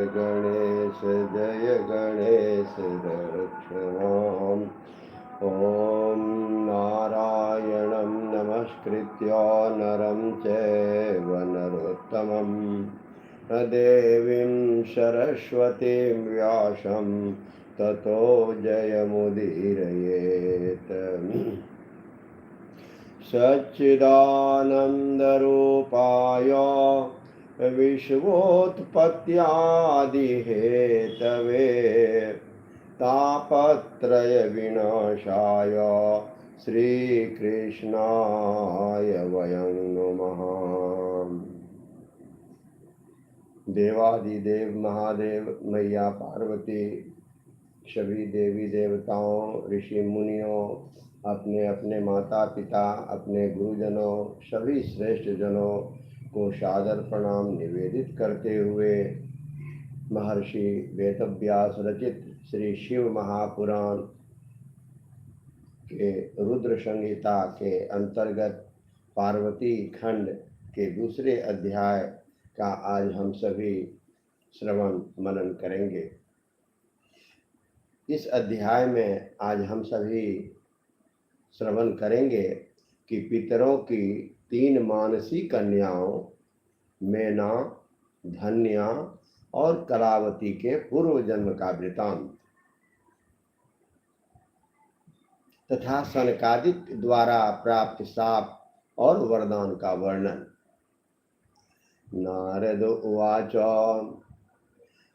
गणेश जय गणेश रक्षमाम्। ॐ नारायणं नमस्कृत्य नरं चैव नरोत्तमं देवीं सरस्वतीं व्यासं ततो जयमुदीरयेत्। सच्चिदानन्दरूपाय विश्वोत्पत्त्यादिहेतवे तापत्रयविनाशाय श्रीकृष्णाय वयं नुमः। देवादिदेव महादेव मैया पार्वती सभी देवी देवताओं ऋषि मुनियों अपने अपने माता पिता अपने गुरुजनों सभी श्रेष्ठ जनों को सादर प्रणाम निवेदित करते हुए महर्षि वेदव्यास रचित श्री शिव महापुराण के रुद्र संहिता के अंतर्गत पार्वती खंड के दूसरे अध्याय का आज हम सभी श्रवण मनन करेंगे। इस अध्याय में आज हम सभी श्रवण करेंगे कि पितरों की 3 मानसी कन्याओं मैना, धन्या और कलावती के पूर्व जन्म का वृतांत तथा सनकादिक द्वारा प्राप्त शाप और वरदान का वर्णन। नारद उवाच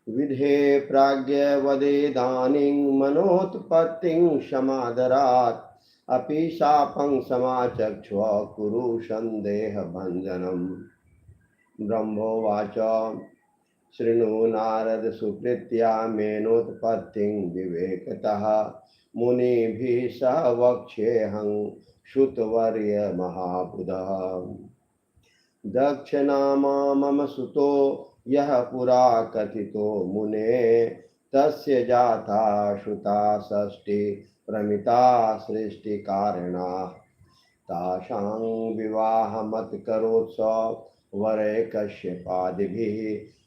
विधे प्राज्ञवदेदानीं मनोत्पत्तिं समादरात् अपि शापं समाचक्ष्व कुरु सन्देहभञ्जनम्। ब्रह्मोवाच शृणु नारद सुकृत्या मेनोत्पत्तिं विवेकतः मुनिभिः सह वक्ष्येऽहं श्रुतवर्य महाबुधः। दक्षनामा मम सुतो यः पुरा कथितो मुने तस्य जाता श्रुता षष्ठी प्रमिता सृष्टिकारणा तासां विवाहमत करोत्स वरे कश्यपादिभिः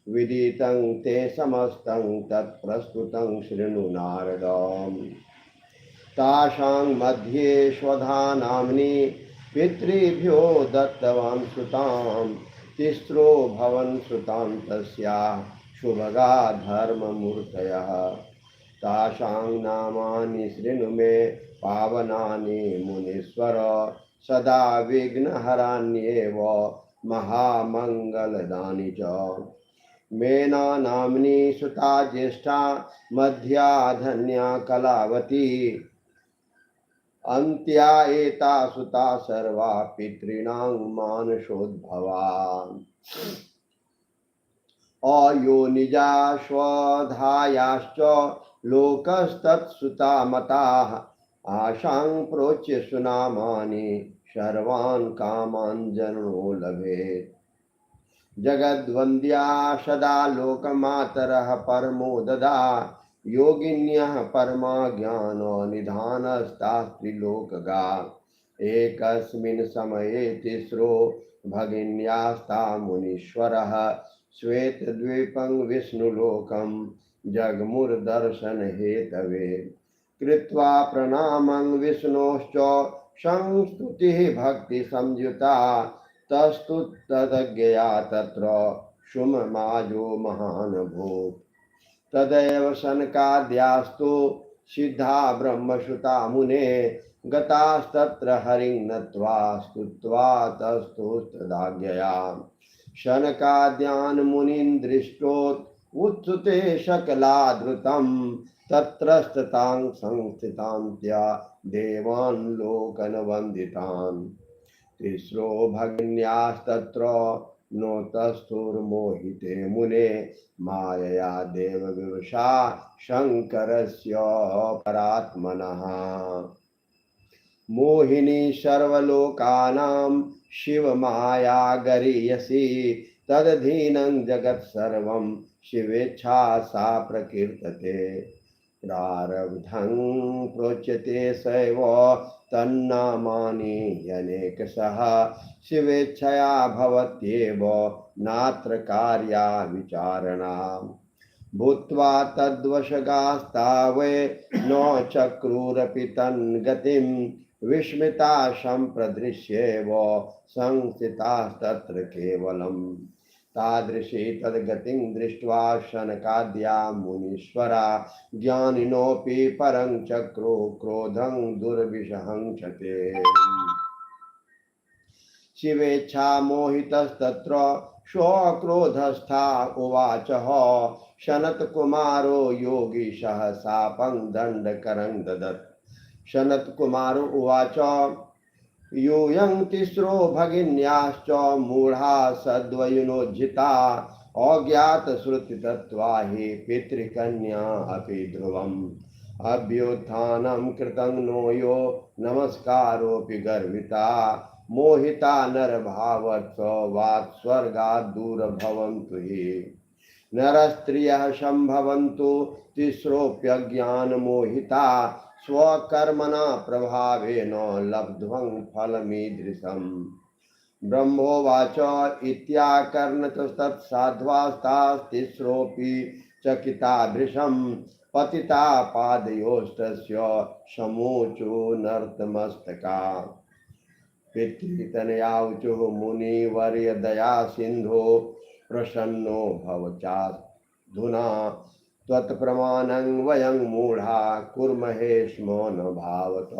विदितं ते समस्तं तत्प्रस्तुतं शृणु नारद। तासां मध्ये स्वधा नाम्नि पितृभ्यो दत्तवान् सुतां तिस्रो भवन् सुतां तस्याः शुभगा धर्ममूर्तयः। तासां नामानि शृणु मे पावनानि मुनीश्वर सदा विघ्नहराण्येव महामङ्गलदानि च। मेना नाम्नी सुता ज्येष्ठा मध्या धन्या कलावती अन्त्या एता सुता सर्वा पितॄणां मानसोद्भवा। अयोनिजा स्वधायाश्च लोकस्तत्सुता मताः आशां प्रोच्य सुनामानि सर्वान् कामान् जननो लभेत्। जगद्वन्द्या सदा लोकमातरः परमो ददा योगिन्यः परमा ज्ञानो निधानस्तास्त्रिलोकगा। एकस्मिन् समये तिस्रो भगिन्यास्ता मुनीश्वरः श्वेतद्वीपं विष्णुलोकं जगमुर्दर्शन हेतवे। कृत्वा प्रणामं विष्णोश्च संस्तुतिः भक्ति संयुता तस्तु तदज्ञया तत्र शुममाजो महानभूत्। तदैव सनकाद्यास्तु सिद्धा ब्रह्मसुता मुने गतास्तत्र हरिं नत्वा स्तुत्वा तस्थुस्तदाज्ञया। शनकाद्यान् मुनीन् दृष्टोत् उत्सुते शकलादृतं तत्रस्ततां संस्थितां त्या देवान् लोकनवन्दितान्। तिस्रो भगिन्यास्तत्र नोतस्थुर्मोहिते मुने मायया देवविवशा शङ्करस्य परात्मनः। मोहिनी सर्वलोकानां शिवमाया गरीयसी तदधीनं जगत् सर्वं शिवेच्छा सा प्रकीर्तते। प्रारब्धं प्रोच्यते सैव तन्नामानि अनेकशः शिवेच्छया भवत्येव नात्र कार्या विचारणा। भूत्वा तद्वशगास्तावै नो चक्रुरपि तन्गतिं विस्मिता सम्प्रदृश्येव संस्थितास्तत्र केवलम् तादृशी तद्गतिं दृष्ट्वा शनकाद्या मुनीश्वरा ज्ञानिनोऽपि परं चक्रो क्रोधं दुर्विषहं च शिवेच्छा मोहितस्तत्र स्वक्रोधस्था उवाच शनत्कुमारो योगी शापं दण्डकरं ददत् शनत्कुमारो उवाच यूयं तिस्रो भगिन्याश्च मूढ़ा सद्वयुनोज्झिता अज्ञातश्रुतितत्त्वा हि पितृकन्या अपि ध्रुवम् अभ्युत्थानं कृतं नो यो नमस्कारोऽपि गर्विता मोहिता नरभावत्सवात् स्वर्गात् दूरभवन्तु हि नरस्त्रियः सम्भवन्तु तिस्रोऽप्यज्ञानमोहिता स्वकर्मणा प्रभावेन लब्ध्वं फलमीदृशम् ब्रह्मोवाच इत्याकर्णतस्तत्साध्वास्तास्तिस्रोऽपि चकितादृशम् पतिता पादयोस्तस्य समूचो नर्तमस्तका पितृतनयावचुः मुनिवर्य दया सिंधो प्रसन्नो भवचाधुना त्वत्प्रमाणं वयं मूढ़ा कुर्महे स्म न भावत।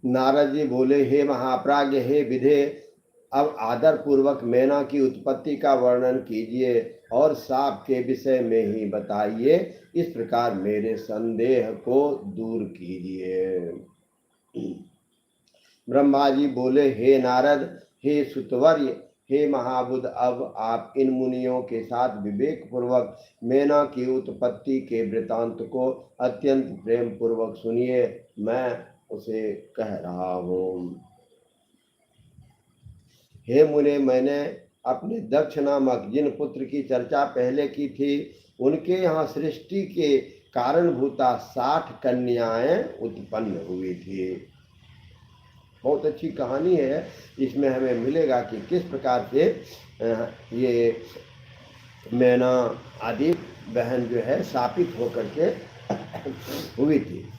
नारद जी बोले, हे महाप्राज्ञ, हे विधे, अब आदर पूर्वक मैना की उत्पत्ति का वर्णन कीजिए और साप के विषय में ही बताइए। इस प्रकार मेरे संदेह को दूर कीजिए। ब्रह्मा जी बोले, हे नारद, हे सुतवर्य, हे महाबुद्ध, अब आप इन मुनियों के साथ विवेक पूर्वक मैना की उत्पत्ति के वृतांत को अत्यंत प्रेम पूर्वक सुनिए। मैं उसे कह रहा हूँ। हे मुने, मैंने अपने दक्ष नामक जिन पुत्र की चर्चा पहले की थी, उनके यहाँ सृष्टि के कारणभूता 60 कन्याएं उत्पन्न हुई थी। बहुत अच्छी कहानी है। इसमें हमें मिलेगा कि किस प्रकार से ये मैना आदि बहन जो है शापित होकर के हुई थी।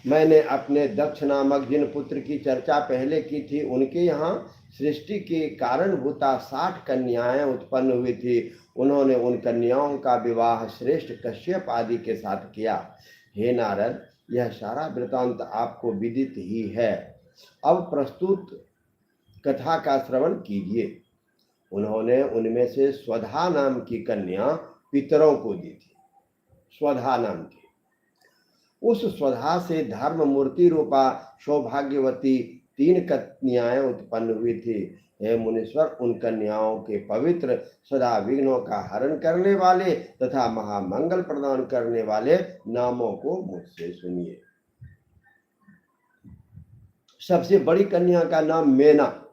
मैंने अपने दक्ष नामक जिन पुत्र की चर्चा पहले की थी, उनके यहाँ सृष्टि के कारणभूता 60 कन्याएं उत्पन्न हुई थी। उन्होंने उन कन्याओं का विवाह श्रेष्ठ कश्यप आदि के साथ किया। हे नारद, यह सारा वृतांत आपको विदित ही है। अब प्रस्तुत कथा का श्रवण कीजिए। उन्होंने उनमें से स्वधा नाम की कन्या पितरों को दी थी। स्वधा नाम की, उस स्वधा से धर्म मूर्ति रूपा सौभाग्यवती 3 कन्याएं उत्पन्न हुई थी। हे मुनीश्वर, उन कन्याओं के पवित्र, सदा विघ्नों का हरण करने वाले तथा महामंगल प्रदान करने वाले नामों को मुझसे सुनिए। सबसे बड़ी कन्या का नाम मैना,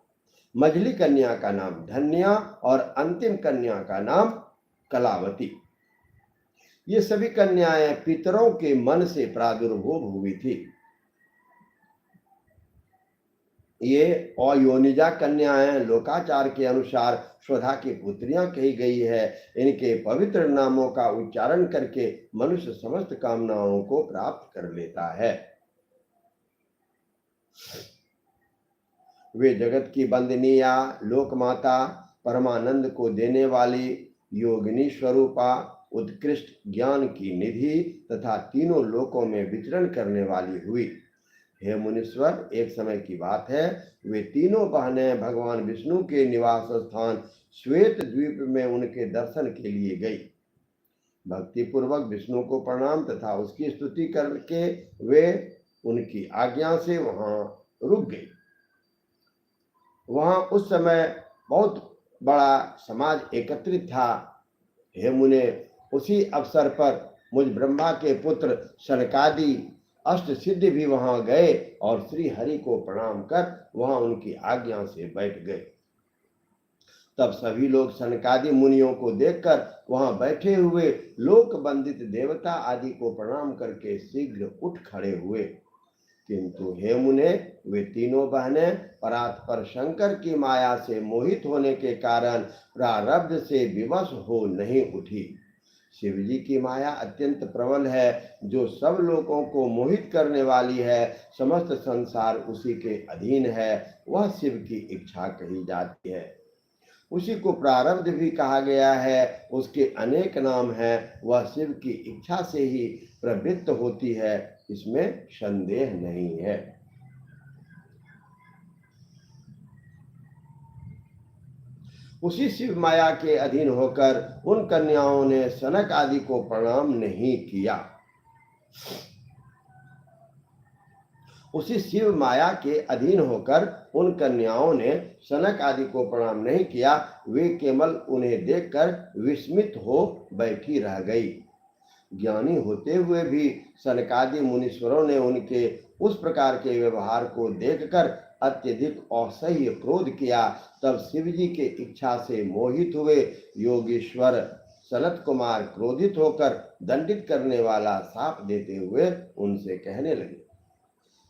मझली कन्या का नाम धन्या और अंतिम कन्या का नाम कलावती। ये सभी कन्याएं पितरों के मन से प्रादुर्भूत हुई थी। ये अयोनिजा कन्याएं लोकाचार के अनुसार स्वधा की पुत्रियां कही गई है। इनके पवित्र नामों का उच्चारण करके मनुष्य समस्त कामनाओं को प्राप्त कर लेता है। वे जगत की बंदनिया, लोकमाता, परमानंद को देने वाली, योगिनी स्वरूपा, उत्कृष्ट ज्ञान की निधि तथा तीनों लोकों में विचरण करने वाली हुई। हे मुनीश्वर, एक समय की बात है, वे तीनों बहनें भगवान विष्णु के निवास स्थान श्वेत द्वीप में उनके दर्शन के लिए गई। भक्ति पूर्वक विष्णु को प्रणाम तथा उसकी स्तुति करके वे उनकी आज्ञा से वहां रुक गई। वहां उस समय बहुत बड़ा समाज एकत्रित था। हे मुने, उसी अवसर पर मुझ ब्रह्मा के पुत्र सनकादि अष्ट सिद्धि भी वहां गए और श्री हरि को प्रणाम कर वहां उनकी आज्ञा से बैठ गए। तब सभी लोग सनकादि मुनियों को देखकर वहां बैठे हुए लोक बंदित देवता आदि को प्रणाम करके शीघ्र उठ खड़े हुए। किंतु हे मुने, वे तीनों बहनें परात्पर शंकर की माया से मोहित होने के कारण प्रारब्ध से विवश हो नहीं उठी। शिव जी की माया अत्यंत प्रबल है, जो सब लोगों को मोहित करने वाली है। समस्त संसार उसी के अधीन है। वह शिव की इच्छा कही जाती है। उसी को प्रारब्ध भी कहा गया है। उसके अनेक नाम हैं। वह शिव की इच्छा से ही प्रवृत्त होती है, इसमें संदेह नहीं है। उसी शिव माया के अधीन होकर उन कन्याओं ने सनक आदि को प्रणाम नहीं किया। उसी शिव माया के अधीन होकर उन कन्याओं ने सनक आदि को प्रणाम नहीं किया। वे केवल उन्हें देखकर विस्मित हो बैठी रह गई। ज्ञानी होते हुए भी सनकादि मुनीश्वरों ने उनके उस प्रकार के व्यवहार को देखकर अत्यधिक असह्य क्रोध किया। तब शिव जी के इच्छा से मोहित हुए योगीश्वर सनत कुमार क्रोधित होकर दंडित करने वाला शाप देते हुए उनसे कहने लगे।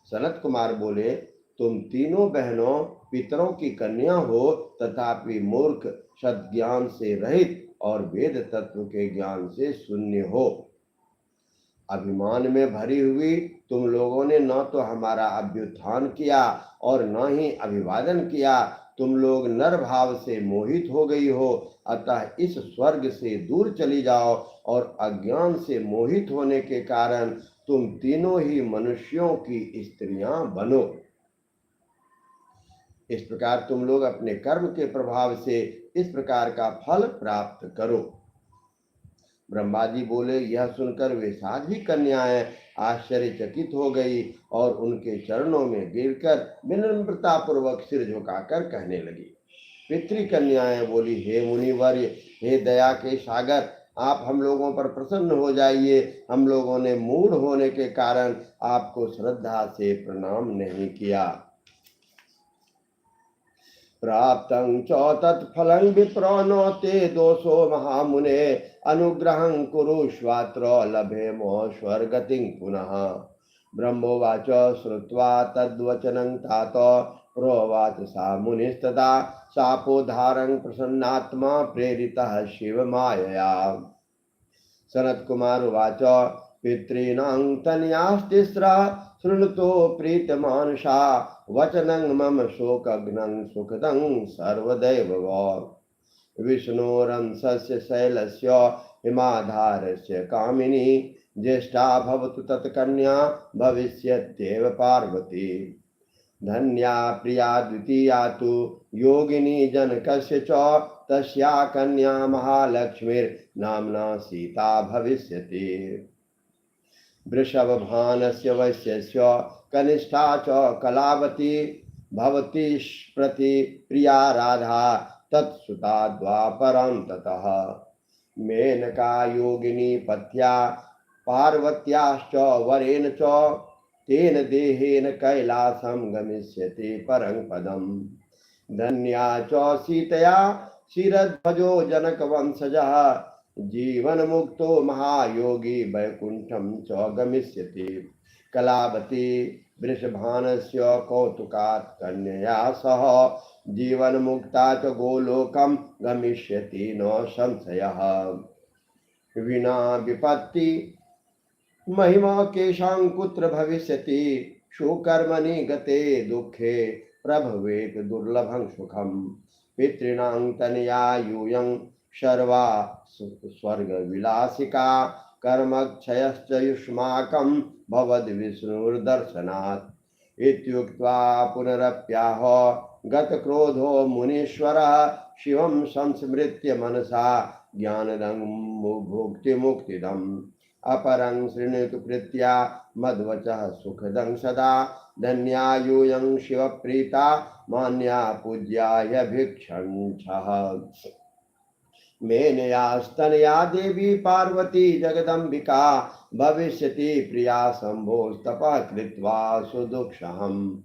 सनत कुमार बोले, तुम तीनों बहनों पितरों की कन्या हो, तथापि मूर्ख, सद्ज्ञान से रहित और वेद तत्व के ज्ञान से शून्य हो। अभिमान में भरी हुई तुम लोगों ने न तो हमारा अभ्युत्थान किया और न ही अभिवादन किया। तुम लोग नर भाव से मोहित हो गई हो। अतः इस स्वर्ग से दूर चली जाओ और अज्ञान से मोहित होने के कारण तुम तीनों ही मनुष्यों की स्त्रियां बनो। इस प्रकार तुम लोग अपने कर्म के प्रभाव से इस प्रकार का फल प्राप्त करो। ब्रह्मा जी बोले, यह सुनकर वे साध्वी कन्याएं आश्चर्यचकित हो गई और उनके चरणों में गिरकर विनम्रता पूर्वक सिर झुकाकर कहने लगी। पितृ कन्याएं बोली, हे मुनिवर्य, हे दया के सागर, आप हम लोगों पर प्रसन्न हो जाइए। हम लोगों ने मूढ़ होने के कारण आपको श्रद्धा से प्रणाम नहीं किया। प्राप्तं च तत्फलं विप्र न ते दोषो महामुने, अनुग्रहं कुरुष्वात्र लभेमो स्वर्गतिं पुनः। ब्रह्मोवाच श्रुत्वा तद्वचनं तात प्रोवाच सा मुनिस्तदा, शापोद्धारं प्रसन्नात्मा प्रेरितः शिवमायया। सनत कुमार उवाच, पितॄणां तनयास्तिस्रा शृणुतो प्रीतमानसा, वचनं मम शोकघ्नं सुखदं सर्वदैव वो। विष्णोरंसस्य शैलस्य हिमाधारस्य कामिनी, ज्येष्ठा भवतु तत्कन्या भविष्यत्येव पार्वती। धन्या प्रिया द्वितीया तु योगिनी जनकस्य च, तस्या कन्या महालक्ष्मीर्नाम्ना सीता भविष्यति। वृषभभानस्य वैश्यस्य कनिष्ठा च कलावती, भवती प्रति प्रिया राधा तत्सुता द्वापरं ततः। मेनका योगिनी पथ्या पार्वत्याश्च वरेण च, तेन देहेन कैलासं गमिष्यति परं पदम्। धन्या च सीतया शिरध्वजो जनकवंशजः, जीवन मुक्तो महायोगी वैकुंठं च गमिष्यति। कलावती वृषभानस्य कौतुकात् कन्यया सह, जीवन मुक्ता च गोलोकं गमिष्यति न संशयः। विना विपत्ति महिमा केशां कुत्र भविष्यति, सुकर्मणि गते दुःखे प्रभवेत् दुर्लभं सुखम्। पितॄणां तनया यूयं सर्वा स्वर्गविलासिका, कर्मक्षयश्च युष्माकं भवद्विष्णुर्दर्शनात्। इत्युक्त्वा पुनरप्याह गतक्रोधो मुनीश्वरः, शिवं संस्मृत्य मनसा ज्ञानदं भुक्तिमुक्तिदम्। अपरं शृणुतु प्रीत्या मद्वचः सुखदं सदा, धन्या यूयं शिवप्रीता मान्या पूज्याय भिक्षंचः। मेनयास्तनया देवी पार्वती जगदम्बिका, भविष्यति प्रिया शम्भोस्तपः कृत्वा सुदुःखहम्।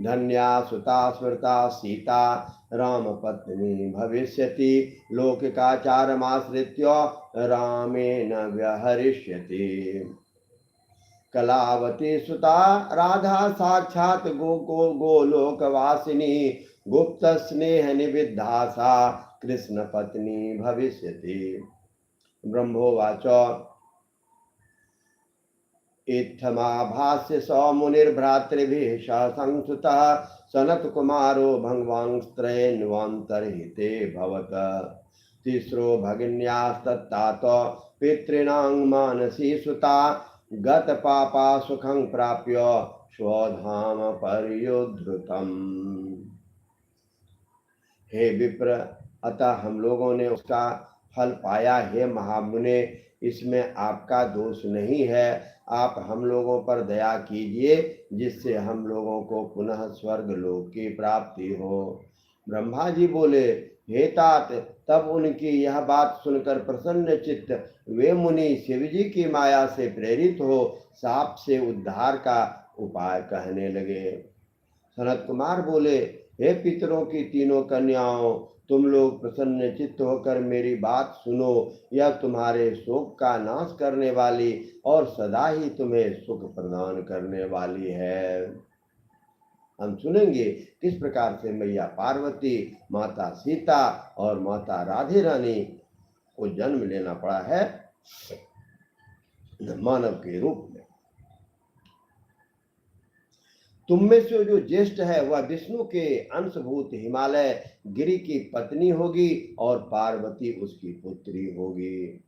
धन्या सुता स्मृता सीता रामपत्नी भविष्यति, लौकिकाचारमाश्रित्य रामेण व्यहरिष्यति। कलावती सुता राधा साक्षात गोलोकवासिनी गुप्त स्नेह निविद्धासा कृष्ण पत्नी भविष्यति। ब्रह्मोवाच इत्थमाभास्य स मुनिर्भ्रातृभिः संसुतः सनत्कुमारो भगवांस्त्रयेन्वान्तर्हिते भवत। तिस्रो भगिन्यास्तत्तात पितॄणां मानसी सुता गतपापा सुखं प्राप्य स्वधाम पर्युद्धृतम्। हे विप्र, अतः हम लोगों ने उसका फल पाया। हे महामुने, इसमें आपका दोष नहीं है। आप हम लोगों पर दया कीजिए जिससे हम लोगों को पुनः स्वर्ग लोक की प्राप्ति हो। ब्रह्मा जी बोले, हे तात, तब उनकी यह बात सुनकर प्रसन्न चित्त वे मुनि शिव जी की माया से प्रेरित हो साप से उद्धार का उपाय कहने लगे। सनत कुमार बोले, हे पितरों की तीनों कन्याओं, तुम लोग प्रसन्न चित्त होकर मेरी बात सुनो। यह तुम्हारे शोक का नाश करने वाली और सदा ही तुम्हें सुख प्रदान करने वाली है। हम सुनेंगे किस प्रकार से मैया पार्वती, माता सीता और माता राधे रानी को जन्म लेना पड़ा है मानव के रूप में। तुम में से जो ज्येष्ठ है वह विष्णु के अंशभूत हिमालय गिरी की पत्नी होगी और पार्वती उसकी पुत्री होगी।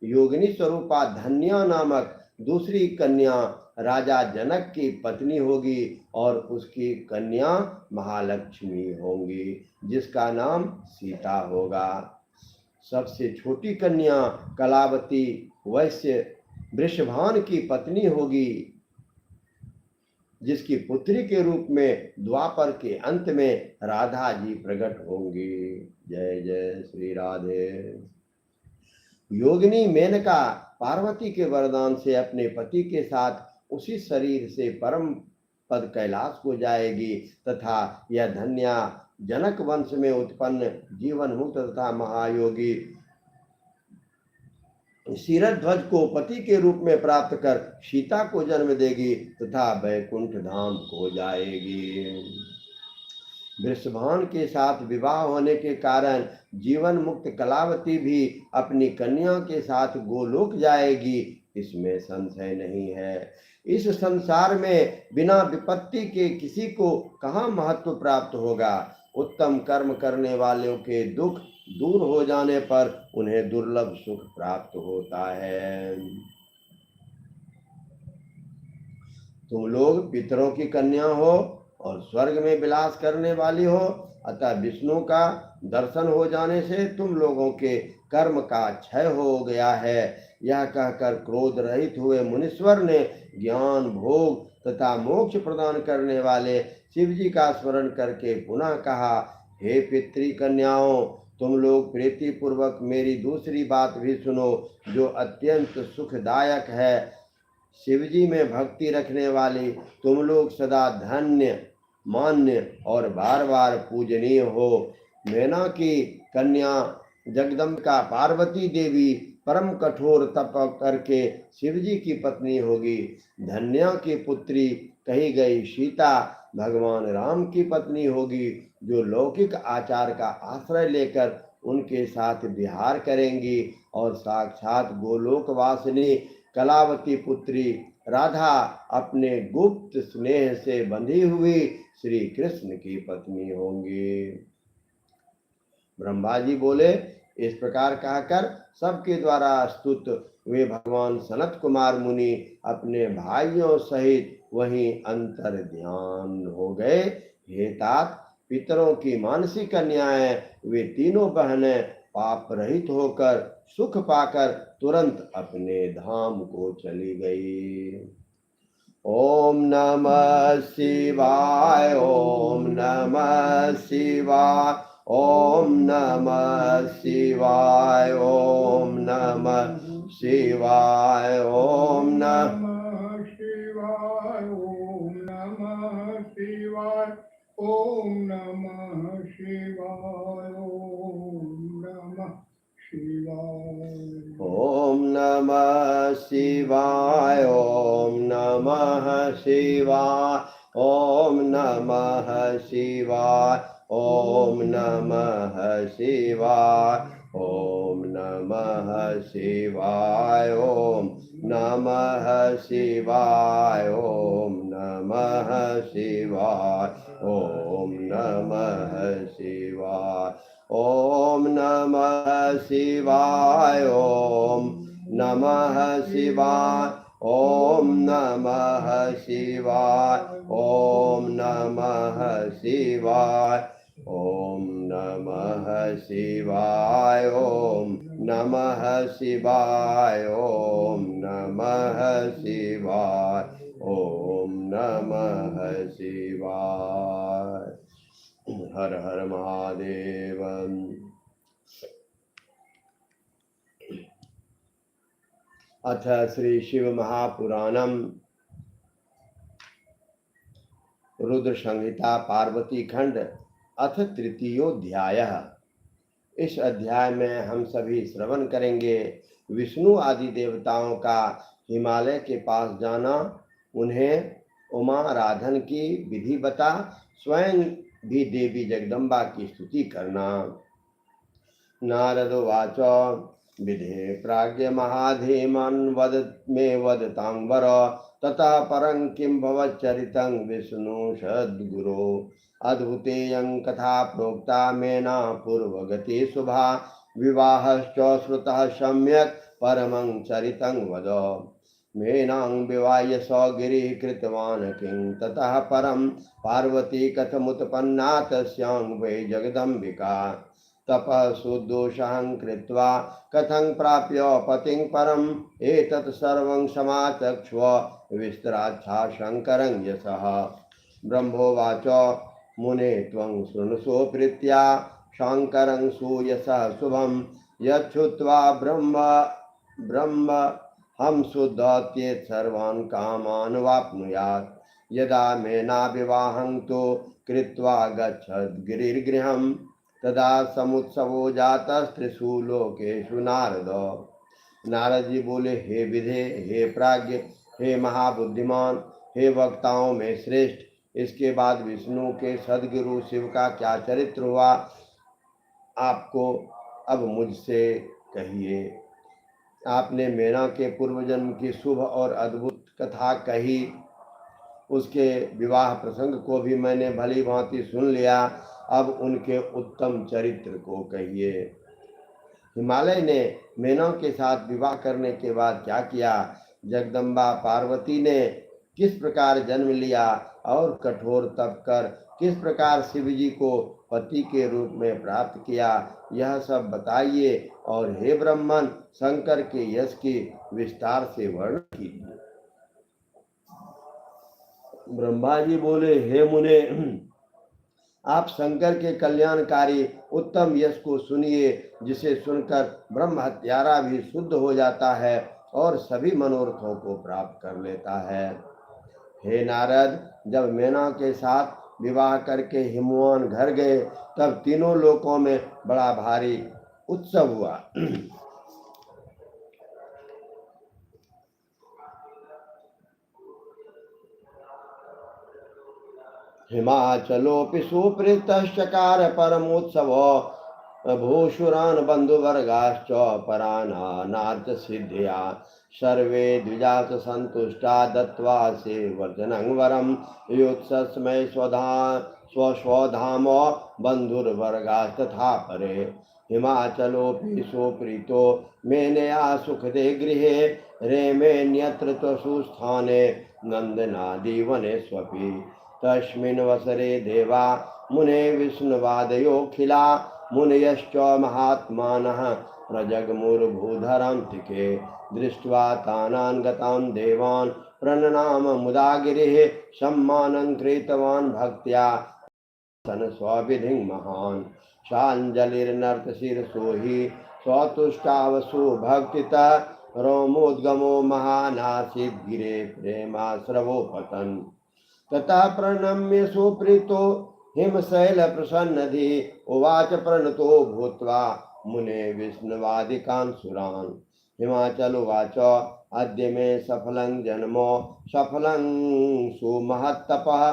योगिनी स्वरूपा धन्या नामक दूसरी कन्या राजा जनक की पत्नी होगी और उसकी कन्या महालक्ष्मी होंगी जिसका नाम सीता होगा। सबसे छोटी कन्या कलावती वैश्य वृषभान की पत्नी होगी जिसकी पुत्री के रूप में द्वापर के अंत में राधा जी प्रकट होंगी। जय जय श्री राधे। योगिनी मेनका पार्वती के वरदान से अपने पति के साथ उसी शरीर से परम पद कैलाश को जाएगी तथा यह धन्या जनक वंश में उत्पन्न जीवन मुक्त तथा महायोगी शीरध्वज को पति के रूप में प्राप्त कर सीता को जन्म देगी तथा वैकुंठ धाम को जाएगी। वृषभान के साथ विवाह होने के कारण जीवन मुक्त कलावती भी अपनी कन्या के साथ गोलोक जाएगी, इसमें संशय नहीं है। इस संसार में बिना विपत्ति के किसी को कहाँ महत्व प्राप्त होगा। उत्तम कर्म करने वालों के दुख दूर हो जाने पर उन्हें दुर्लभ सुख प्राप्त होता है। तुम लोग पितरों की कन्या हो और स्वर्ग में विलास करने वाली हो, अतः विष्णु का दर्शन हो जाने से तुम लोगों के कर्म का क्षय हो गया है। यह कहकर क्रोध रहित हुए मुनीश्वर ने ज्ञान भोग तथा मोक्ष प्रदान करने वाले शिव जी का स्मरण करके पुनः कहा, हे पितृ कन्याओं, तुम लोग प्रीति पूर्वक मेरी दूसरी बात भी सुनो जो अत्यंत सुखदायक है। शिवजी में भक्ति रखने वाली तुम लोग सदा धन्य, मान्य और बार बार पूजनीय हो। मैना की कन्या जगदम्बिका पार्वती देवी परम कठोर तप करके शिवजी की पत्नी होगी। धन्या की पुत्री कही गई सीता भगवान राम की पत्नी होगी जो लौकिक आचार का आश्रय लेकर उनके साथ विहार करेंगी और साक्षात गोलोकवासिनी कलावती पुत्री राधा अपने गुप्त स्नेह से बंधी हुई श्री कृष्ण की पत्नी होंगी। ब्रह्मा जी बोले, इस प्रकार कहकर सबके द्वारा स्तुत वे भगवान सनत कुमार मुनि अपने भाइयों सहित वहीं अंतर ध्यान हो गए। हे तात, पितरों की मानसी कन्याएं वे तीनों बहनें पाप रहित होकर सुख पाकर तुरंत अपने धाम को चली गई। ओम नमः शिवाय, ओम नमः शिवाय, ओम नमः शिवाय, ओम नमः शिवाय, ओम नमः शिवाय, ओम नमः शिवाय, ओम नमः शिवाय, ओम नमः ओम नमः शिवाय, ओम नमः शिवाय, ओम नमः शिवाय, ओम नमः शिवाय, ओम नमः शिवाय, ओम नमः शिवाय, ओम नमः शिवाय, ओम नमः शिवाय, ओम नमः शिवाय, ओम नमः शिवाय, ओम नमः शिवाय, ओम नमः शिवाय, ओम नमः शिवाय, ओम नमः शिवाय, ओम नमः शिवाय, ओम नमः शिवाय। हर हर महादेव। अथ श्री शिव महापुराणम रुद्र संहिता पार्वती खंड अथ तृतीयोध्याय। इस अध्याय में हम सभी श्रवण करेंगे विष्णु आदि देवताओं का हिमालय के पास जाना, उन्हें उमाराधन की विधि बता स्वयं भी देवी जगदम्बा की स्तुति करना। नारदोवाच विधे प्राज्ञ महाधीमन् वद मे वदतांबर ततः परं किं भवच्चरितं विष्णु सद्गुरो अद्भुतेयं कथा प्रोक्ता मेना पूर्वगति शुभा विवाहश्च श्रुतः सम्यक् परमं चरितं वद। मेनां विवाह्य स गिरिः कृतवान् किं ततः परं पार्वती कथमुत्पन्ना तस्यां वै जगदम्बिका तपः सुदोषं कृत्वा कथं प्राप्य पतिं परम् एतत् सर्वं समाचक्ष्व विस्तराच्छा शङ्करं यशः। ब्रह्मोवाच मुने त्वं शृणुषो प्रीत्या शङ्करं सुयशः शुभं यच्छ्रुत्वा ब्रह्म हम शुद्धत्येत् सर्वान् कामान् वाप्नुयात्। यदा मेना विवाहं तो कृत्वा गच्छत् गिरिर्गृहं तदा समुत्सवो जातस्त्रिषु लोकेषु नारद। नारद जी बोले, हे विधे, हे प्राज्ञ, हे महाबुद्धिमान, हे वक्ताओं में श्रेष्ठ, इसके बाद विष्णु के सदगुरु शिव का क्या चरित्र हुआ, आपको अब मुझसे कहिए। आपने मेना के पूर्व जन्म की शुभ और अद्भुत कथा कही, उसके विवाह प्रसंग को भी मैंने भली भांति सुन लिया, अब उनके उत्तम चरित्र को कहिए। हिमालय ने मेना के साथ विवाह करने के बाद क्या किया, जगदम्बा पार्वती ने किस प्रकार जन्म लिया और कठोर तप कर किस प्रकार शिव जी को पति के रूप में प्राप्त किया, यह सब बताइए और हे ब्रह्मन शंकर के यश की विस्तार से वर्णन कीजिए। ब्रह्मा जी बोले, हे मुने, आप शंकर के कल्याणकारी उत्तम यश को सुनिए, जिसे सुनकर ब्रह्म हत्यारा भी शुद्ध हो जाता है और सभी मनोरथों को प्राप्त कर लेता है। हे नारद, जब मेना के साथ विवाह करके हिमवान घर गए, तब तीनों लोकों में बड़ा भारी उत्सव हुआ। हिमाचलोऽपि सुप्रीतश्चकार परमोत्सव भूषुरान् बन्धुवर्गाश्च परानानार्थ सिद्धिया सर्वे द्विजास सन्तुष्टा दत्त्वा सेवजनं वरं योत्सस्मै स्वस्वधाम बन्धुर्वर्गास्तथा परे। हिमाचलोऽपि सुप्रीतो मेनया सुखदे गृहे रेमेऽन्यत्र त्वसुस्थाने नन्दनादिवनेष्वपि। तस्मिन् वसरे देवा मुने विष्णुवादयोऽखिला मुनयश्च महात्मानः प्रजग्मुर्भूधरान्तिके दृष्ट्वा तानान् गतान् देवान् प्रणनाम मुदा गिरिः सम्मानं कृतवान् भक्त्या सन स्वविधिं महान् शाञ्जलिर्नर्तशिरसो हि स्वतुष्टावसु भक्तितः रोमोद्गमो महानासीत् गिरे प्रेमाश्रवो पतन् तथा प्रणम्य सुप्रीतो हिमशैल प्रसन्नधि उवाच प्रणतो भूत्वा मुने विष्णुवादिकान् सुरान्। हिमाचल उवाच अद्य मे सफलं जन्मो सफलं सुमहत्तपः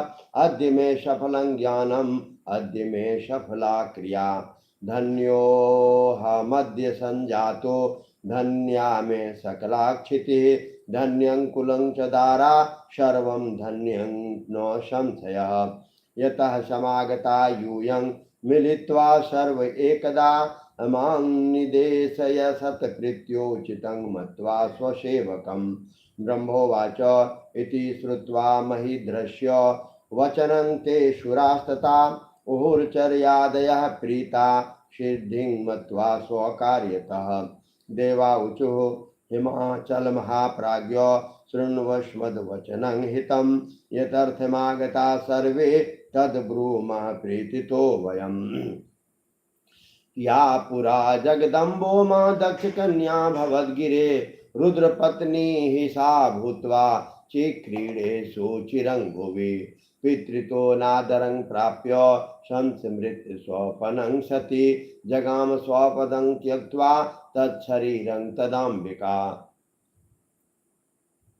अद्य मे सफलं ज्ञानम् अद्य मे सफला क्रिया धन्योऽहमद्य संजातो धन्या मे सकलाक्षितिः धन्यं कुलं च दारा सर्वं धन्यं न संशयः यतः समागता यूयं मिलित्वा सर्व एकदा मां निदेशय सत्कृत्योचितं मत्वा स्वसेवकम् ब्रह्मोवाच इति श्रुत्वा महीध्रस्य वचनं ते शुरास्तथा उहुर्चर्यादयः प्रीता सिद्धिं मत्वा स्वकार्यतः देवाऊचुः हिमाचल महाप्राज्ञ शृण्वस्मद्वचनं हितं यतर्थमागता सर्वे तद्ब्रूमः प्रीतितो वयम् या पुरा जगदम्बो मां दक्षकन्या भवद्गिरे रुद्रपत्नी हि सा भूत्वा चिक्रीडेषु चिरं भुवि पितृतो नादरं प्राप्य संस्मृत्य स्वपनं सति जगाम स्वपदं त्यक्त्वा तच्छरीरं तदाम्बिका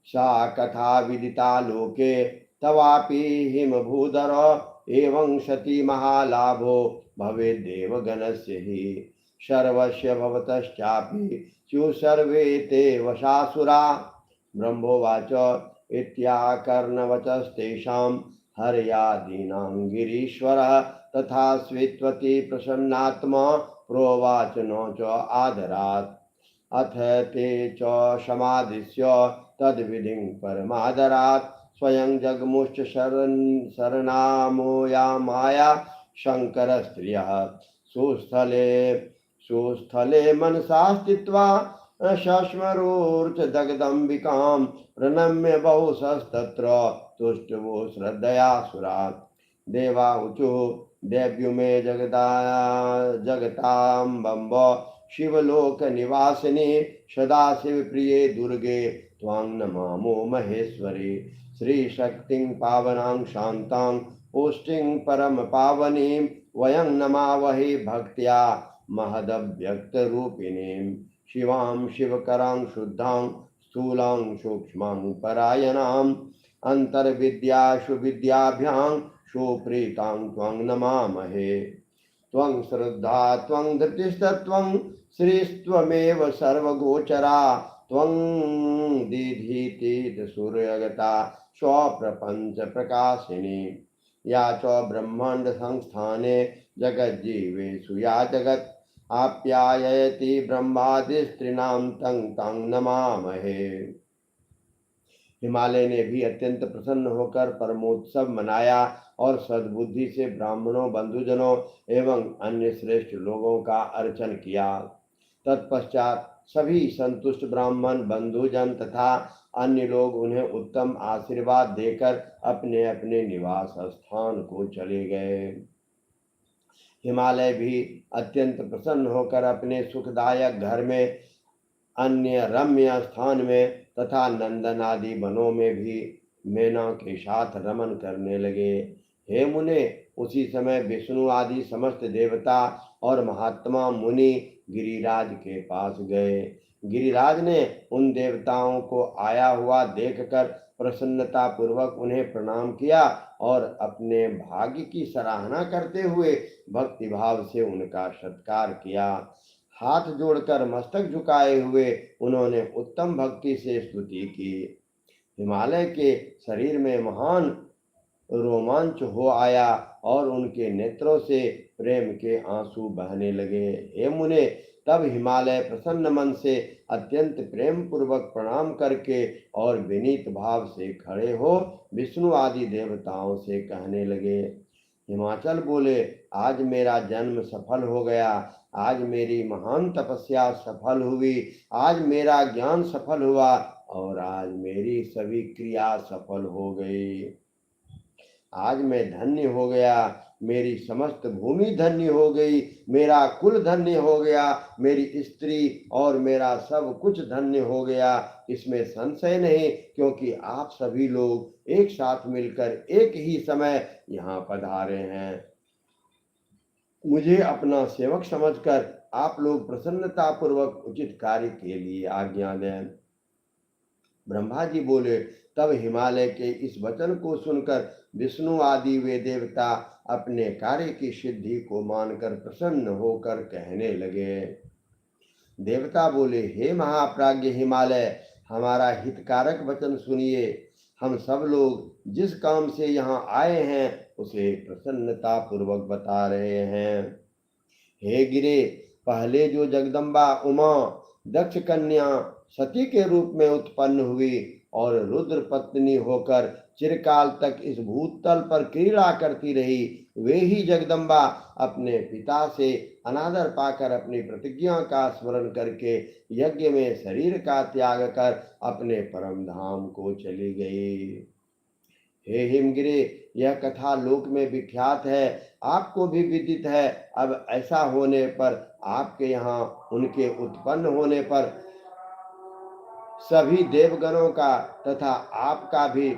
सा कथा विदिता लोके तवापि हिमभूधर एवं सती महालाभो भवेद्देवगणस्य हि सर्वस्य भवतश्चापि स्युः सर्वे ते वशासुरा ब्रह्मोवाच इत्याकर्णवचस्तेषां हर्यादीनां गिरीश्वरः तथा स्वीत्वति प्रसन्नात्मा प्रोवाच न च आदरात् अथ ते च समादिश्य तद्विधिं परमादरात् स्वयं जगमुश्च शरणामोया माया शंकर स्त्रियः सुस्थले मनसा स्थित्वा शश्मरोर्च जगदम्बिकां प्रणम्य बहुशस्तत्र तुष्टवो श्रद्धया सुरा देवाऊचुः देव्युमे जगताम्बम्ब शिवलोक निवासिनी सदाशिव प्रिये दुर्गे त्वां नमामो महेश्वरी श्रीशक्तिं पावनां शान्तां पुष्टिं परम पावनीं वयं नमावहे भक्त्या महदव्यक्तरूपिणीं शिवां शिवकरां शुद्धां स्थूलां सूक्ष्मां परायणां अन्तर्विद्यासु विद्याभ्यां सुप्रीतां त्वां नमामहे त्वं श्रद्धा त्वं धृतिस्तत्त्वं श्रीस्त्वमेव सर्वगोचरा त्वं दीधीति सूर्यगता स्वप्रपञ्च प्रकाशिनी या च ब्रह्मांड संस्थाने जगज्जीवेषु या जगत् आप्याययति ब्रह्मादिस्त्रीणां तं तं नमामहे। हिमालय ने भी अत्यंत प्रसन्न होकर परमोत्सव मनाया और सद्बुद्धि से ब्राह्मणों बंधुजनों एवं अन्य श्रेष्ठ लोगों का अर्चन किया। तत्पश्चात सभी संतुष्ट ब्राह्मण बंधुजन तथा अन्य लोग उन्हें उत्तम आशीर्वाद देकर अपने अपने निवास स्थान को चले गए। हिमालय भी अत्यंत प्रसन्न होकर अपने सुखदायक घर में, अन्य रम्य स्थान में तथा नंदन आदि वनों में भी मैना के साथ रमन करने लगे। हे मुने, उसी समय विष्णु आदि समस्त देवता और महात्मा मुनि गिरिराज के पास गए। गिरिराज ने उन देवताओं को आया हुआ देखकर प्रसन्नता पूर्वक उन्हें प्रणाम किया और अपने भाग्य की सराहना करते हुए भक्ति भाव से उनका सत्कार किया। हाथ जोड़कर मस्तक झुकाए हुए उन्होंने उत्तम भक्ति से स्तुति की। हिमालय के शरीर में महान रोमांच हो आया और उनके नेत्रों से प्रेम के आंसू बहने लगे। हे मुने, तब हिमालय प्रसन्न मन से अत्यंत प्रेम पूर्वक प्रणाम करके और विनीत भाव से खड़े हो विष्णु आदि देवताओं से कहने लगे। हिमाचल बोले, आज मेरा जन्म सफल हो गया, आज मेरी महान तपस्या सफल हुई, आज मेरा ज्ञान सफल हुआ और आज मेरी सभी क्रिया सफल हो गई। आज मैं धन्य हो गया, मेरी समस्त भूमि धन्य हो गई, मेरा कुल धन्य हो गया, मेरी स्त्री और मेरा सब कुछ धन्य हो गया। इसमें संशय नहीं, क्योंकि आप सभी लोग एक साथ मिलकर एक ही समय यहाँ पधारे हैं। मुझे अपना सेवक समझकर आप लोग प्रसन्नता पूर्वक उचित कार्य के लिए आज्ञा दें। ब्रह्मा जी बोले, तब हिमालय के इस वचन को सुनकर विष्णु आदि वे देवता अपने कार्य की सिद्धि को मानकर प्रसन्न होकर कहने लगे। देवता बोले, हे महाप्राज्ञ हिमालय, हमारा हितकारक वचन सुनिए। हम सब लोग जिस काम से यहाँ आए हैं उसे प्रसन्नता पूर्वक बता रहे हैं। हे गिरे, पहले जो जगदम्बा उमा दक्ष कन्या सती के रूप में उत्पन्न हुई और रुद्र पत्नी होकर चिरकाल तक इस भूतल पर क्रीड़ा करती रही, वे ही जगदम्बा अपने पिता से अनादर पाकर अपनी प्रतिज्ञा का स्मरण करके यज्ञ में शरीर का त्याग कर अपने परम धाम को चली गई। हे हिमगिरे, यह कथा लोक में विख्यात है, आपको भी विदित है। अब ऐसा होने पर आपके यहाँ उनके उत्पन्न होने पर सभी देवगणों का तथा आपका भी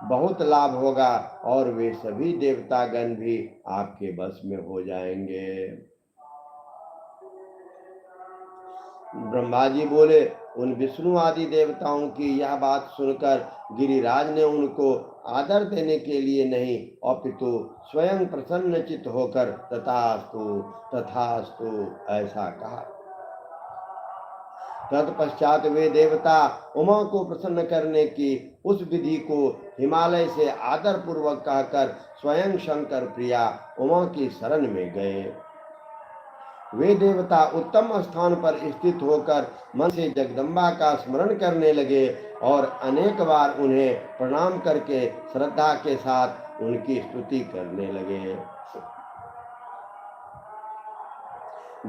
बहुत लाभ होगा और वे सभी देवतागण भी आपके बस में हो जाएंगे। ब्रह्मा जी बोले, उन विष्णु आदि देवताओं की यह बात सुनकर गिरिराज ने उनको आदर देने के लिए नहीं अपितु स्वयं प्रसन्नचित होकर तथास्तु तथास्तु ऐसा कहा। तत्पश्चात वे देवता उमा को प्रसन्न करने की उस विधि को हिमालय से आदर पूर्वक कहकर स्वयं शंकर प्रिया उमा की शरण में गए। वे देवता उत्तम स्थान पर स्थित होकर मन से जगदम्बा का स्मरण करने लगे और अनेक बार उन्हें प्रणाम करके श्रद्धा के साथ उनकी स्तुति करने लगे।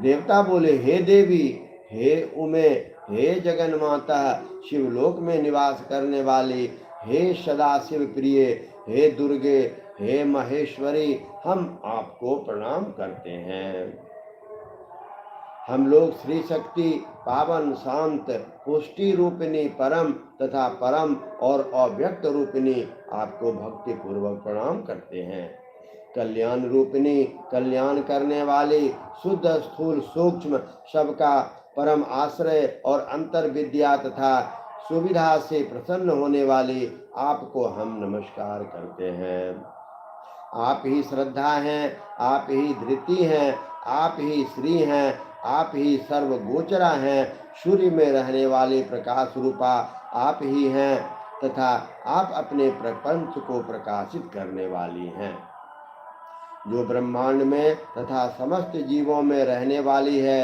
देवता बोले, हे देवी, हे उमे, हे जगन माता, शिवलोक में निवास करने वाली, हे सदा शिव प्रिय, हे दुर्गे, हे महेश्वरी, हम आपको प्रणाम करते हैं। हम लोग श्री शक्ति पावन शांत पुष्टि रूपिणी परम तथा परम और अव्यक्त रूपिणी आपको भक्ति पूर्वक प्रणाम करते हैं। कल्याण रूपिणी, कल्याण करने वाली, शुद्ध स्थूल सूक्ष्म सबका परम आश्रय और अंतर विद्या तथा सुविधा से प्रसन्न होने वाली आपको हम नमस्कार करते हैं। आप ही श्रद्धा हैं, आप ही धृति हैं, आप ही श्री हैं, आप ही सर्वगोचरा हैं, सूर्य में रहने वाले प्रकाश रूपा आप ही हैं तथा आप अपने प्रपंच को प्रकाशित करने वाली हैं। जो ब्रह्मांड में तथा समस्त जीवों में रहने वाली है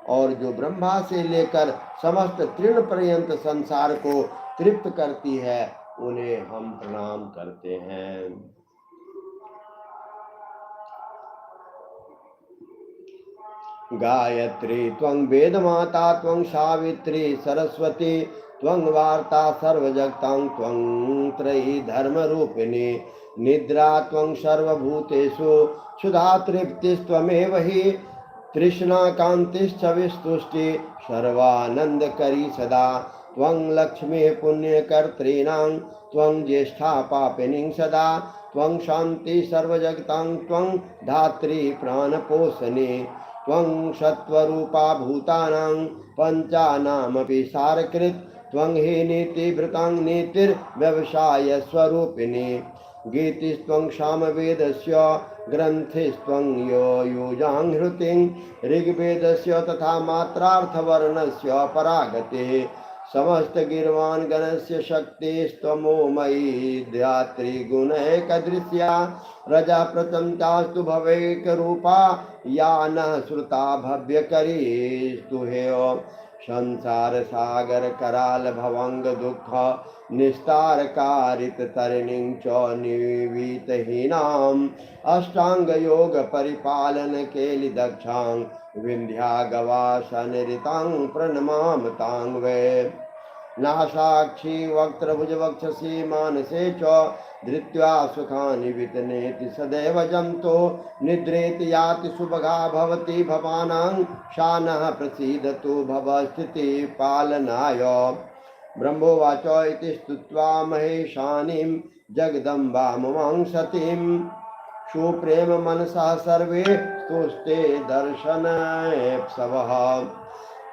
और जो ब्रह्मा से लेकर समस्त तृण पर्यंत संसार को तृप्त करती है, उन्हें हम प्रणाम करते हैं। गायत्री त्वं वेदमाता त्वं सावित्री सरस्वती त्वं वार्ता सर्वजगतां त्वं त्रयी धर्मरूपिणी निद्रा त्वं सर्वभूतेषु क्षुधा तृप्तिस्त्वमेव हि तृष्णा कान्तिश्च विस्तुष्टि सर्वानन्दकरी सदा त्वं लक्ष्मी पुण्यकर्तॄणां त्वं ज्येष्ठा पापिनीं सदा त्वं शान्ति सर्वजगतां त्वं धात्री प्राणपोषणे त्वं सत्वरूपा भूतानां पञ्चानामपि सारकृत् त्वं हि नीतिभृतां नीतिर्व्यवसाय स्वरूपिणी गीतिस्त्वं सामवेदस्य ग्रन्थिस्त्वं युजांहृतिं ऋग्वेदस्य तथा मात्रार्थवर्णस्य परागतिः समस्त गिर्वाण गणस्य शक्तिस्त्वमोमयी ध्यात्री गुणैकदृश्या रजा प्रचंतास्तु भवेक रूपा या न श्रुता भव्यकरीस्तु हेय संसार सागर कराल भवंग दुख निस्तार कारित तरणिं च निवीतहीनां अष्टांग योग परिपालन केलि दक्षां विंध्या गवासन ऋतां प्रणमाम तां वे नासाक्षी वक्त्रभुज वक्षसि मानसे च धृत्वा सुखानि वितनेति सदैव जंतो निद्रेति याति सुभगा भवति भवानां सा नः प्रसीदतु भवस्थिति पालनाय ब्रह्मोवाच इति स्तुत्वा महेशानीं जगदम्बामुमां सतीं सुप्रेम मनसा सर्वे स्तुस्ते दर्शन एप्सवः।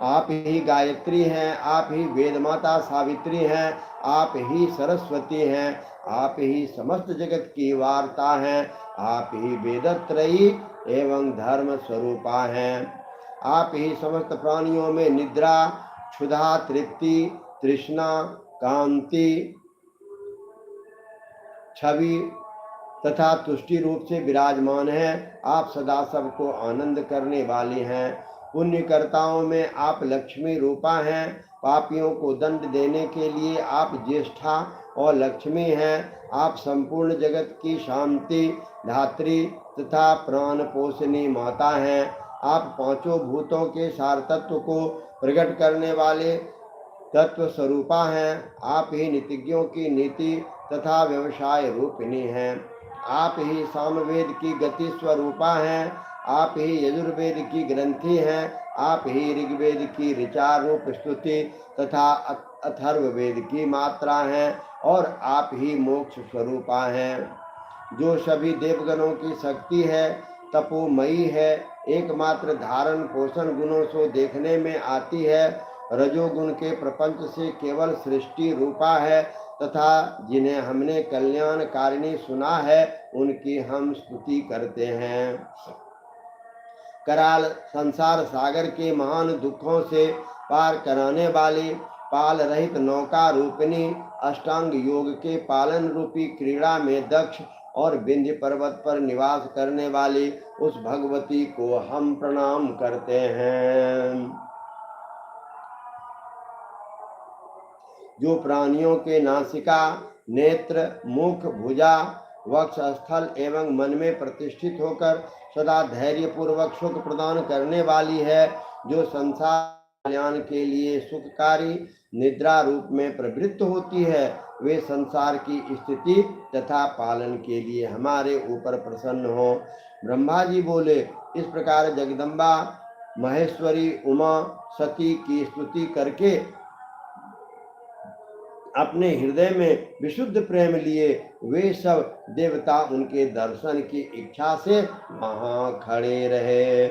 आप ही गायत्री हैं, आप ही वेद माता सावित्री हैं, आप ही सरस्वती हैं, आप ही समस्त जगत की वार्ता हैं, आप ही वेदत्रयी एवं धर्म स्वरूपा हैं। आप ही समस्त प्राणियों में निद्रा, क्षुधा, तृप्ति, तृष्णा, कांति, छवि तथा तुष्टि रूप से विराजमान हैं। आप सदा सबको आनंद करने वाले हैं। पुण्यकर्ताओं में आप लक्ष्मी रूपा हैं। पापियों को दंड देने के लिए आप ज्येष्ठा और लक्ष्मी हैं। आप संपूर्ण जगत की शांति धात्री तथा प्राण पोषणी माता हैं। आप पांचों भूतों के सार तत्व को प्रकट करने वाले तत्व स्वरूपा हैं। आप ही नीतिज्ञों की नीति तथा व्यवसाय रूपिणी हैं। आप ही सामवेद की गति स्वरूपा हैं। आप ही यजुर्वेद की ग्रंथि हैं। आप ही ऋग्वेद की ऋचा रूप स्तुति तथा अथर्ववेद की मात्रा हैं। और आप ही मोक्ष स्वरूपा हैं। जो सभी देवगणों की शक्ति है, तपोमयी है, एकमात्र धारण पोषण गुणों से देखने में आती है, रजोगुण के प्रपंच से केवल सृष्टि रूपा है तथा जिन्हें हमने कल्याणकारिणी सुना है उनकी हम स्तुति करते हैं। कराल संसार सागर के महान दुखों से पार कराने वाली पाल रहित नौका रूपिणी अष्टांग योग के पालन रूपी क्रीड़ा में दक्ष और विंध्य पर्वत पर निवास करने वाली उस भगवती को हम प्रणाम करते हैं। जो प्राणियों के नासिका, नेत्र, मुख, भुजा, वक्ष स्थल एवं मन में प्रतिष्ठित होकर सदा धैर्य पूर्वक सुख प्रदान करने वाली है, जो संसार कल्याण के लिए सुखकारी निद्रा रूप में प्रवृत्त होती है, वे संसार की स्थिति तथा पालन के लिए हमारे ऊपर प्रसन्न हो। ब्रह्मा जी बोले, इस प्रकार जगदम्बा महेश्वरी उमा सती की स्तुति करके अपने हृदय में विशुद्ध प्रेम लिए वे सब देवता उनके दर्शन की इच्छा से वहां खड़े रहे।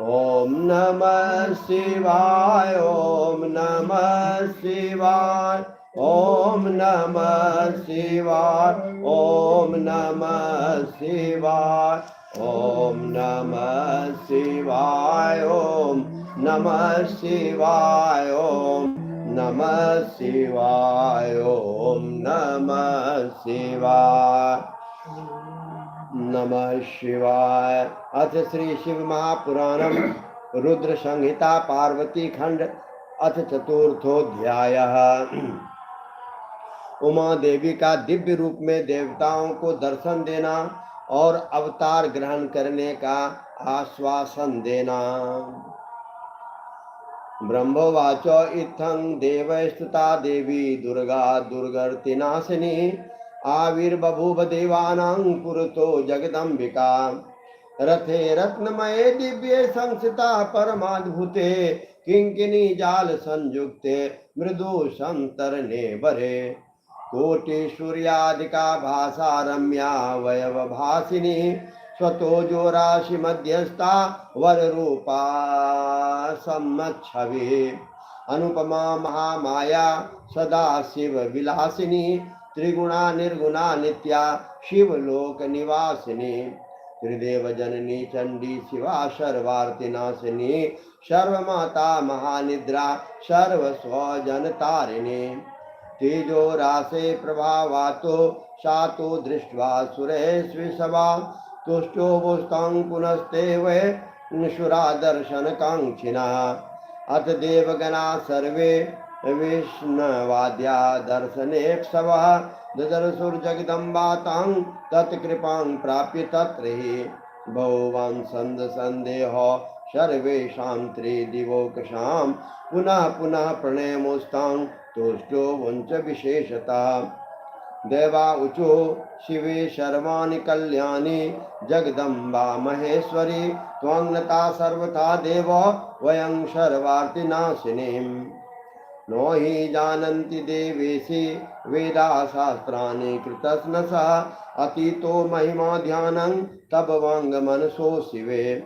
ओम नमः शिवाय, ओम नमः शिवाय, ओम नमः शिवाय, ओम नमः शिवाय, ओम नमः शिवाय, ओम नमः शिवाय, ओम नमः शिवाय, ओम नमः शिवाय, नमः शिवाय। अथ श्री शिव महापुराणम रुद्र संहिता पार्वती खंड अथ चतुर्थोध्यायः। उमा देवी का दिव्य रूप में देवताओं को दर्शन देना और अवतार ग्रहण करने का आश्वासन देना। ब्रह्मोवाच इत्थं देवैस्तुता देवी दुर्गा दुर्गतिनाशिनी आविर्बभूव देवानां पुरतो जगदम्बिका। रथे रत्नमये दिव्ये संस्थिता परमाद्भुते किंकिनी जाल संयुक्ते मृदु संतरणे वरे। कोटि सूर्यादिका भासा रम्या वयव भासिनी स्वतोजो राशि मध्यस्था वर रूपा सम्मच्छवि। अनुपमा महामाया सदा शिव विलासिनी त्रिगुणा निर्गुणा नित्या शिवलोक निवासिनी। त्रिदेव जननी चंडी शिवा सर्वार्तिनाशिनी सर्वमाता महानिद्रा सर्वस्वजन तारिणी। तेजो रासे प्रभावातो सातो दृष्ट्वा सुरेष्विषवा तुष्टो वुस्तं पुनस्ते वै निशुरा दर्शन कांक्षिणा। अथ देवगणा सर्वे विष्णवाद्या दर्शनेक्षवः ददर्शुर्जगदम्बा तां तत्कृपां प्राप्य तत्र हि बहुवं संदेहो सर्वेषां त्रिदिवोकषां पुनः पुनः प्रणयमुस्तां तुष्टो वंच विशेषता। देवाऊचो शिवे सर्वाणि कल्याणी जगदम्बा महेश्वरी त्वं नता सर्वथा देव वयं सर्वार्तिनाशिनी। नो हि जानन्ति देवेशि वेदा शास्त्राणि कृतस्नसः अतीतो महिमा ध्यानं तब वांग मनसो शिवे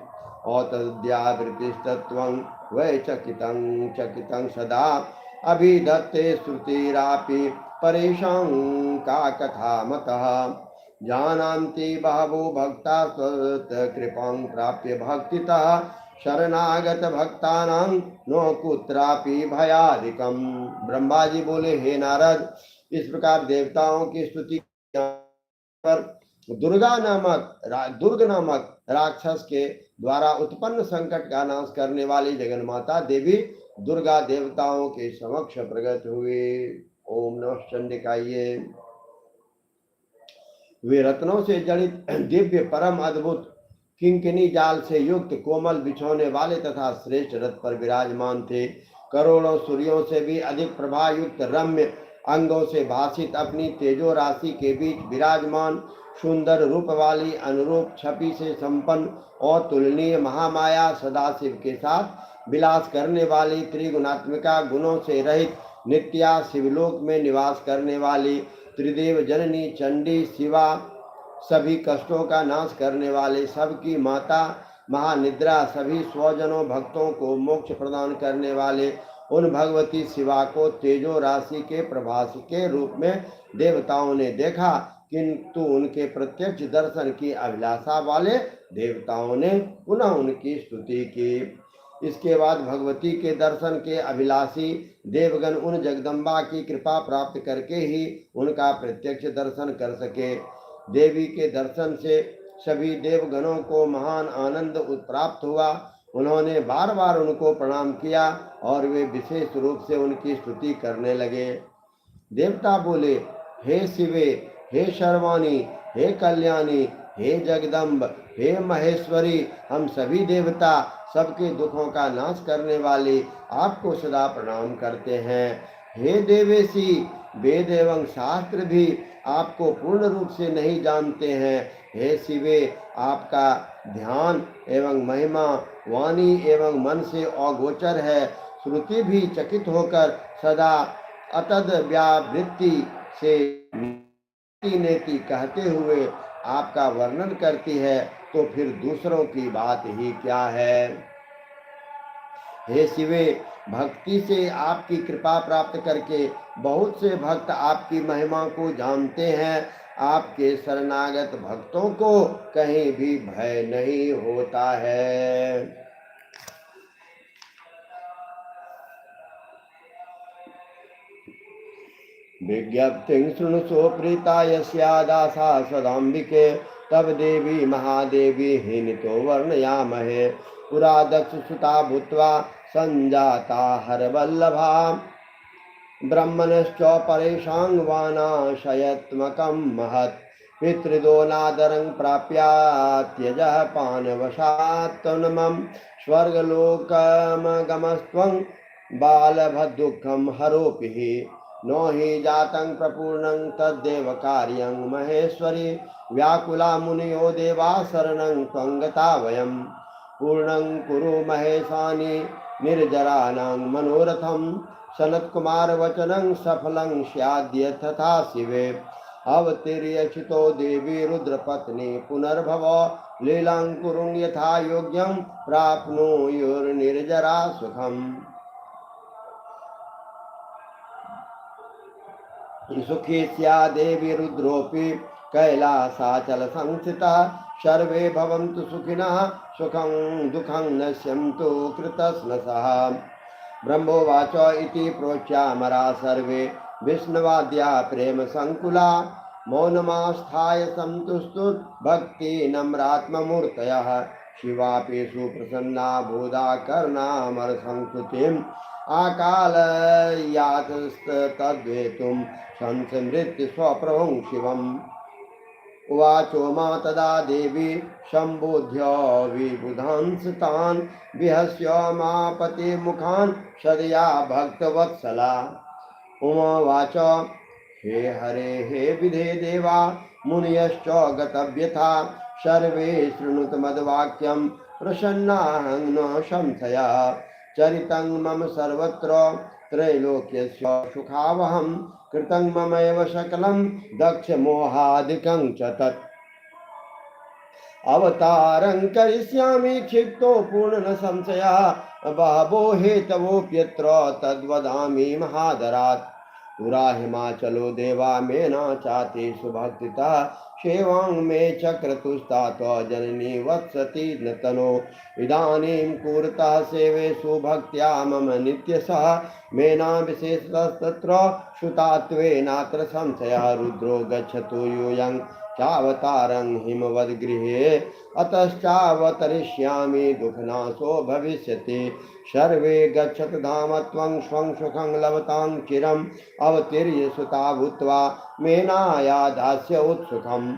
औतद्यावृतिस्तत्त्वं वै चकितं सदा अभिधत्ते श्रुतिरापि परेशां का कथा मतः जानन्ति बहवो भक्ता कृपां प्राप्य भक्तितः शरणागत भक्तानां नो कुत्रापि भयादिकम। ब्रह्मा जी बोले, हे नारद, इस प्रकार देवताओं की स्तुति पर दुर्ग नामक राक्षस के द्वारा उत्पन्न संकट का नाश करने वाली जगन माता देवी दुर्गा देवताओं के समक्ष प्रकट हुए। ओम नमः चंडिकाये। वे रत्नों से जड़ित दिव्य परम अद्भुत किंकिनी जाल से युक्त कोमल बिछोने वाले तथा श्रेष्ठ रथ पर विराजमान थे। करोड़ों सूर्यों से भी अधिक प्रभा युक्त रम्य अंगों से भाषित अपनी तेजो राशि के बीच विराजमान सुंदर रूप वाली अनुरूप छवि से संपन्न और तुलनीय महामाया सदाशिव के साथ विलास करने वाली त्रिगुणात्मिका गुणों से रहित नित्या शिवलोक में निवास करने वाली त्रिदेव जननी चंडी शिवा, सभी कष्टों का नाश करने वाले सबकी माता महानिद्रा, सभी स्वजनों भक्तों को मोक्ष प्रदान करने वाले उन भगवती शिवा को तेजो राशि के प्रभास के रूप में देवताओं ने देखा, किंतु उनके प्रत्यक्ष दर्शन की अभिलाषा वाले देवताओं ने पुनः उनकी स्तुति की। इसके बाद भगवती के दर्शन के अभिलाषी देवगण उन जगदम्बा की कृपा प्राप्त करके ही उनका प्रत्यक्ष दर्शन कर सके। देवी के दर्शन से सभी देवगणों को महान आनंद प्राप्त हुआ। उन्होंने बार बार उनको प्रणाम किया और वे विशेष रूप से उनकी स्तुति करने लगे। देवता बोले, हे शिवे, हे शर्वाणी, हे कल्याणी, हे जगदम्ब, हे महेश्वरी, हम सभी देवता सबके दुखों का नाश करने वाली आपको सदा प्रणाम करते हैं। हे देवेशी, वेद एवं शास्त्र भी आपको पूर्ण रूप से नहीं जानते हैं। हे शिवे, आपका ध्यान एवं महिमा वाणी एवं मन से अगोचर है। श्रुति भी चकित होकर सदा अतद व्यावृत्ति से नेति कहते हुए आपका वर्णन करती है, तो फिर दूसरों की बात ही क्या है। हे शिवे, भक्ति से आपकी कृपा प्राप्त करके बहुत से भक्त आपकी महिमा को जानते हैं। आपके शरणागत भक्तों को कहीं भी भय नहीं होता है। विज्ञप्तिं शृणुषो प्रीता यस्यादासा सदाम्बिके तब देवी महादेवी हीनितो वर्णयामहे। पुरा दक्षसुता भूत्वा संजाता हरवल्लभा ब्रह्मणश्च परेशांगवानाशयत्मकं महत् पितृदोनादरं प्राप्या त्यजः पानवशात्तनुमं स्वर्गलोकमगमस्त्वं बालभद्दुःखं हरोपिः नो हि जातं प्रपूर्णं तद्देव कार्यं महेश्वरी व्याकुला मुनियो देवा शरणं त्वं गता वयं पूर्णं कुरु महेशानि निर्जराणां मनोरथं सनत्कुमार वचनं सफलं स्याद्य तथा शिवे अवतीर्यचितो देवी रुद्रपत्नी पुनर्भव लीलां कुरुं यथा योग्यं प्राप्नुयुर्निर्जरा सुखम्। सुखी स्या देवी रुद्रोऽपि कैलासाचल संस्थितः सर्वे भवन्तु सुखिनः सुखं दुःखं नश्यन्तु कृतस्नसः। ब्रह्मोवाच इति प्रोच्यामरा सर्वे विष्णुवाद्या प्रेम संकुला मौनमास्थाय सन्तुष्टु भक्ति नम्रात्ममूर्तयः शिवापि सुप्रसन्ना बोधा कर्णामर संस्तुतिम् आकालयातस्तद्वेतुं संसमृत्य स्वप्रभुं शिवम्। उवाचो मा तदा देवी सम्बोध्य विबुधांस्तान् विहस्य मापतिमुखान् सदया भक्तवत्सला। उवाच हे हरे हे विधे देवा मुनयश्च गतव्यथा सर्वे शृणुत मद्वाक्यं प्रसन्नाहं न संशयः चरितं मम सर्वत्र त्रैलोक्यस्य सुखावहं कृतं ममैव सकलं दक्ष मोहादिकं च तत् अवतारं करिष्यामि क्षिप्तो पूर्ण न संशयः बहवो हेतवोऽप्यत्र तद्वदामि महादरात् पुरा हिमाचलो देवा मे न चाति सुभक्तितः सेवां मे चक्रतुस्तात जननी वत्सति न तनो इदानीं कुरुतः सेवे सुभक्त्या मम नित्यशः मेना विशेषतस्तत्र श्रुतात्वेनात्र संशयः रुद्रो गच्छतु यूयं चावतारं हिमवद्गृहे अतश्चावतरिष्यामि दुःखनाशो भविष्यति सर्वे गच्छत धाम त्वं स्वं सुखं लभतां चिरम् अवतीर्य सुता भूत्वा मेनायादास्य उत्सुकम्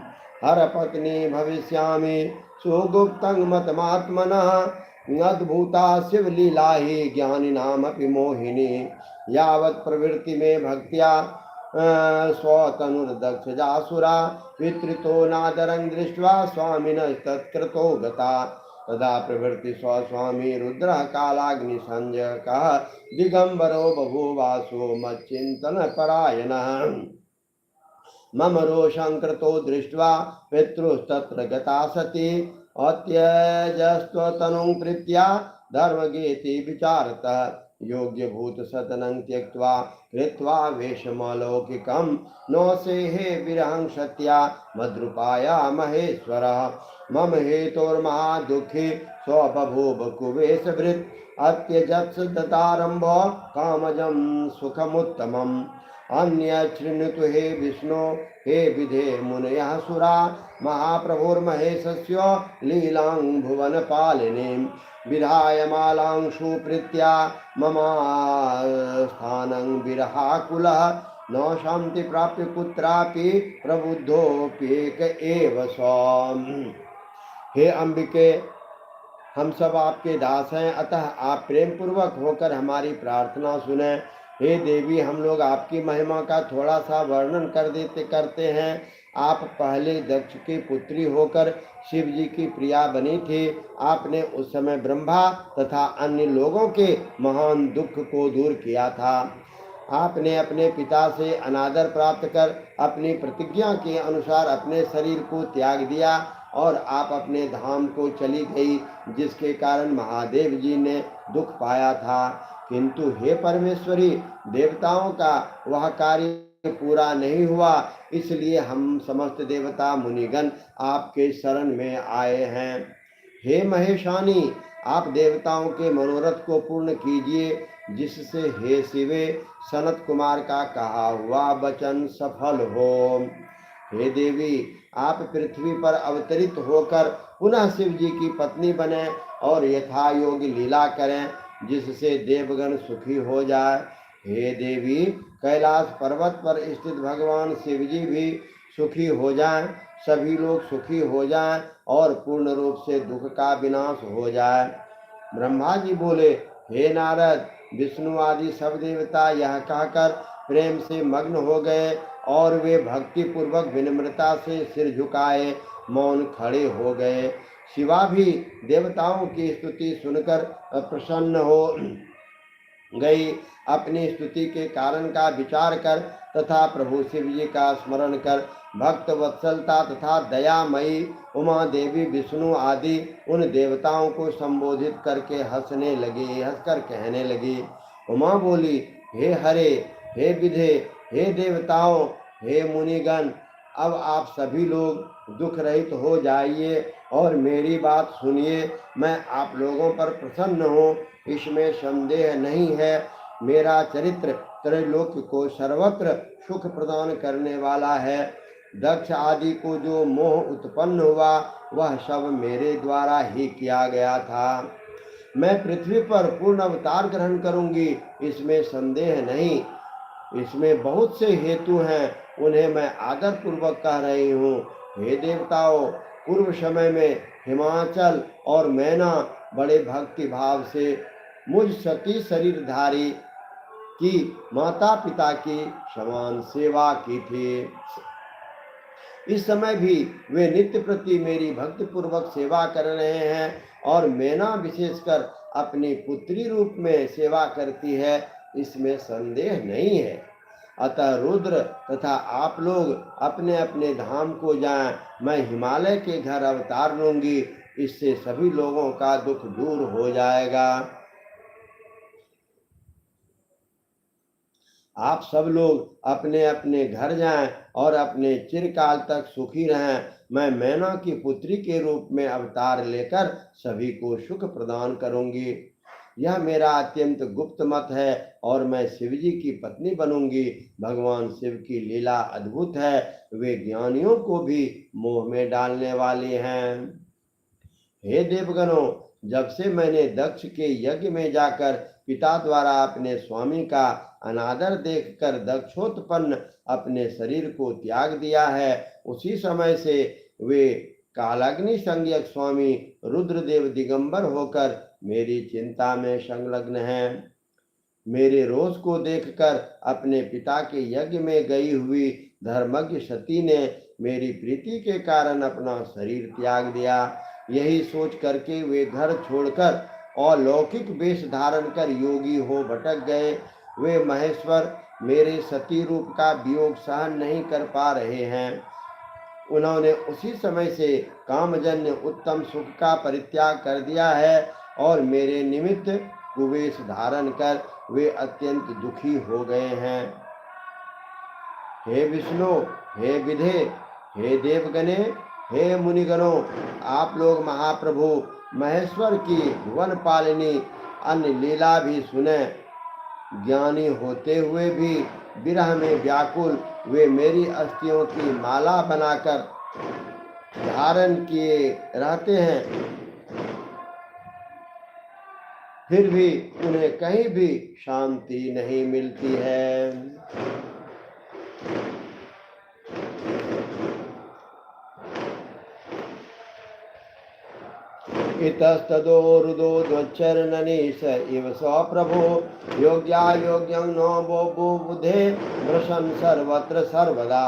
हरपत्नी भविष्यामि सुगुप्तं मतमात्मनः अद्भुता शिवलीला हि ज्ञानिनामपि मोहिनी यावत् प्रवृत्ति में भक्त्या स्वतनुर्दक्षजासुरा वितृतो नादरं दृष्ट्वा स्वामिनस्तत्कृतो गता तदा प्रवृत्ति स्वस्वामी रुद्रः कालाग्निसंज्ञकः दिगंबरो बभूवासो मच्चिन्तनपरायणः मम रोषं कृतो दृष्ट्वा पितृस्तत्र गता सती अत्यजस्त्वतनुं प्रीत्या धर्मगेति विचारतः योग्यभूत सदनं त्यक्त्वा कृत्वा वेशमलौकिकं नौसेहे विरहं सत्या मद्रुपाया महेश्वरः मम हेतोर्महादुःखी स्वबभूव कुवेशभृत् अत्यजत्स दतारम्भ कामजं सुखमुत्तमम् अन्यच्छृणुतु हे विष्णु हे विधे मुनयः सुरा महाप्रभुर्महेशस्य लीलां भुवनपालिनीं विधाय मालां सुप्रीत्या मम स्थानं विरहाकुलः न शान्ति प्राप्य कुत्रापि प्रबुद्धोऽप्येक एव स्वाम। हे अंबिके, हम सब आपके दास हैं, अतः आप प्रेम पूर्वक होकर हमारी प्रार्थना सुने। हे देवी, हम लोग आपकी महिमा का थोड़ा सा वर्णन करते हैं। आप पहले दक्ष की पुत्री होकर शिव जी की प्रिया बनी थी। आपने उस समय ब्रह्मा तथा अन्य लोगों के महान दुख को दूर किया था। आपने अपने पिता से अनादर प्राप्त कर अपनी प्रतिज्ञा के अनुसार अपने शरीर को त्याग दिया और आप अपने धाम को चली गई, जिसके कारण महादेव जी ने दुख पाया था। किंतु हे परमेश्वरी, देवताओं का वह कार्य पूरा नहीं हुआ, इसलिए हम समस्त देवता मुनिगण आपके शरण में आए हैं। हे महेशानी, आप देवताओं के मनोरथ को पूर्ण कीजिए, जिससे हे शिवे सनत कुमार का कहा हुआ वचन सफल हो। हे देवी, आप पृथ्वी पर अवतरित होकर पुनः शिव जी की पत्नी बने और यथा योग्य लीला करें, जिससे देवगण सुखी हो जाए। हे देवी, कैलाश पर्वत पर स्थित भगवान शिव जी भी सुखी हो जाएं, सभी लोग सुखी हो जाएं और पूर्ण रूप से दुख का विनाश हो जाए। ब्रह्मा जी बोले, हे नारद, विष्णु आदि सब देवता यह कहकर प्रेम से मग्न हो गए और वे भक्ति पूर्वक विनम्रता से सिर झुकाए मौन खड़े हो गए। शिवा भी देवताओं की स्तुति सुनकर प्रसन्न हो गई। अपनी स्तुति के कारण का विचार कर तथा प्रभु शिव जी का स्मरण कर भक्त वत्सलता तथा दयामयी उमा देवी विष्णु आदि उन देवताओं को संबोधित करके हंसकर कहने लगी। उमा बोली, हे हरे, हे विधे, हे देवताओं, हे मुनिगण, अब आप सभी लोग दुख रहित हो जाइए और मेरी बात सुनिए। मैं आप लोगों पर प्रसन्न हूँ, इसमें संदेह नहीं है। मेरा चरित्र त्रैलोक्य को सर्वत्र सुख प्रदान करने वाला है। दक्ष आदि को जो मोह उत्पन्न हुआ वह सब मेरे द्वारा ही किया गया था। मैं पृथ्वी पर पूर्ण अवतार ग्रहण करूंगी, इसमें संदेह नहीं। इसमें बहुत से हेतु हैं, उन्हें मैं आदर पूर्वक कह रही हूँ। हे देवताओं, पूर्व समय में हिमाचल और मैना बड़े भक्ति भाव से मुझ सती शरीरधारी की माता पिता की समान सेवा की थी। इस समय भी वे नित्य प्रति मेरी भक्ति पूर्वक सेवा कर रहे हैं और मैना विशेषकर अपनी पुत्री रूप में सेवा करती है। इसमें संदेह नहीं है। अतः रुद्र तथा आप लोग अपने अपने धाम को जाएं। मैं हिमालय के घर अवतार लूंगी, इससे सभी लोगों का दुख दूर हो जाएगा। आप सब लोग अपने अपने घर जाएं और अपने चिरकाल तक सुखी रहें। मैं मैना की पुत्री के रूप में अवतार लेकर सभी को सुख प्रदान करूंगी। यह मेरा अत्यंत गुप्त मत है और मैं शिव जी की पत्नी बनूंगी। भगवान शिव की लीला अद्भुत है, वे ज्ञानियों को भी मोह में डालने वाली हैं। हे देवगणों, जब से मैंने दक्ष के यज्ञ में जाकर पिता द्वारा अपने स्वामी का अनादर देखकर दक्षोत्पन्न अपने शरीर को त्याग दिया है, उसी समय से वे कालाग्नि संज्ञक स्वामी रुद्रदेव दिगंबर होकर मेरी चिंता में संलग्न हैं। मेरे रोष को देखकर अपने पिता के यज्ञ में गई हुई धर्मज्ञ सती ने मेरी प्रीति के कारण अपना शरीर त्याग दिया। यही सोच करके वे घर छोड़कर और लौकिक वेश धारण कर योगी हो भटक गए। वे महेश्वर मेरे सती रूप का वियोग सहन नहीं कर पा रहे हैं। उन्होंने उसी समय से कामजन्य उत्तम सुख का परित्याग कर दिया है और मेरे निमित्त कुवेश धारण कर वे अत्यंत दुखी हो गए हैं। हे विष्णु, हे विधे, हे देवगणे, हे मुनिगणों, आप लोग महाप्रभु महेश्वर की भुवन पालिनी अन्य लीला भी सुने। ज्ञानी होते हुए भी विरह में व्याकुल वे मेरी अस्थियों की माला बनाकर धारण किए रहते हैं, फिर भी उन्हें कहीं भी शांति नहीं मिलती है। इतस्तदो रुदो ध्वच्चरणनीश इव स्वप्रभो योग्यायोग्यं नो वो बुधे भृशन् सर्वत्र सर्वदा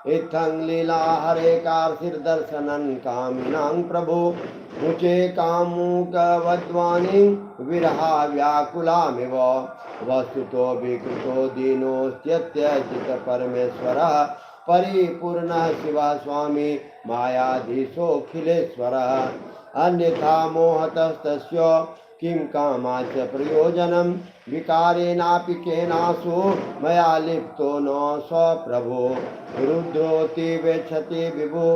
इत्थं लीला हरे कार्तिर्दर्शनं कामिनां प्रभो मुचे कामुकवद्वाणी विरहा व्याकुलामिव वस्तुतो विकृतो दीनोऽस्त्यत्यजित परमेश्वरः परिपूर्णः शिवः स्वामी मायाधीशोऽखिलेश्वरः अन्यथा मोहतस्तस्य किं कामाच प्रयोजनं विकारेणापि केनासु मया लिप्तो न स्वप्रभो रुद्रोति वेक्षति विभु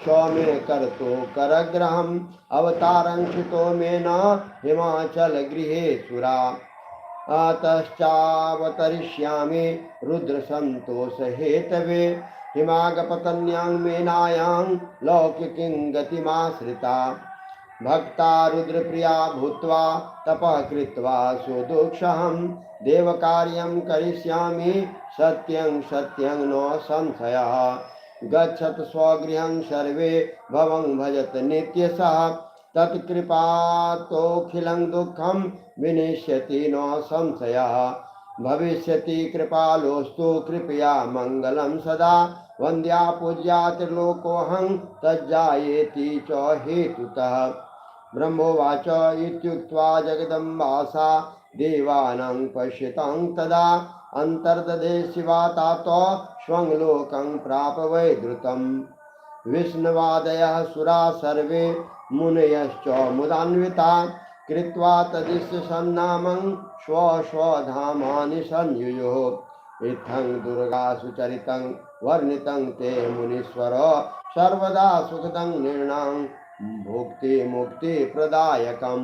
सौम्य करतो करग्रहम् अवतारंक्षितो मे न हिमाचल गृहे सुरा अतश्चावतरिष्यामि रुद्र संतोष हेतवे हिमागपतन्यां मेनायां लौकिकीं गतिमाश्रिता भक्ता रुद्रप्रिया भूत्वा तपः कृत्वा सुदुक्षहं देवकार्यं करिष्यामि सत्यं सत्यं न संशयः गच्छत स्वगृहं सर्वे भवं भजत नित्यशः तत्कृपातोऽखिलं दुःखं विनेष्यति न संशयः भविष्यति कृपालोस्तु कृपया मंगलम सदा वंद्या पूज्या त्रिलोकोऽहं तज्जायेति च हेतुतः ब्रह्मोवाच इत्युक्त्वा जगदम्बा सा देवानां पश्यतां तदा अन्तर्दधे शिवा तातो स्वं लोकं प्राप वै द्रुतम् विष्णुवादयः सुरा सर्वे मुनयश्च मुदान्विता कृत्वा तदिस्य सन्नामं स्वधामानि संयुयुः इत्थं दुर्गासु चरितं वर्णितं ते मुनीश्वर सर्वदा सुखदं निर्णां भुक्ति मुक्ति प्रदायकं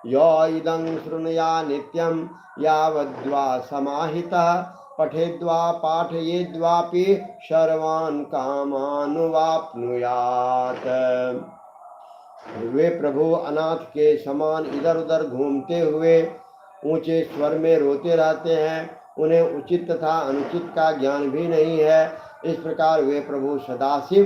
यो इदं शृणुया नित्यं यावद्वा समाहितः पठेद्वा पाठयेद्वापि सर्वान् कामानुवाप्नुयात्। वे प्रभु अनाथ के समान इधर उधर घूमते हुए ऊंचे स्वर में रोते रहते हैं। उन्हें उचित तथा अनुचित का ज्ञान भी नहीं है। इस प्रकार वे प्रभु सदाशिव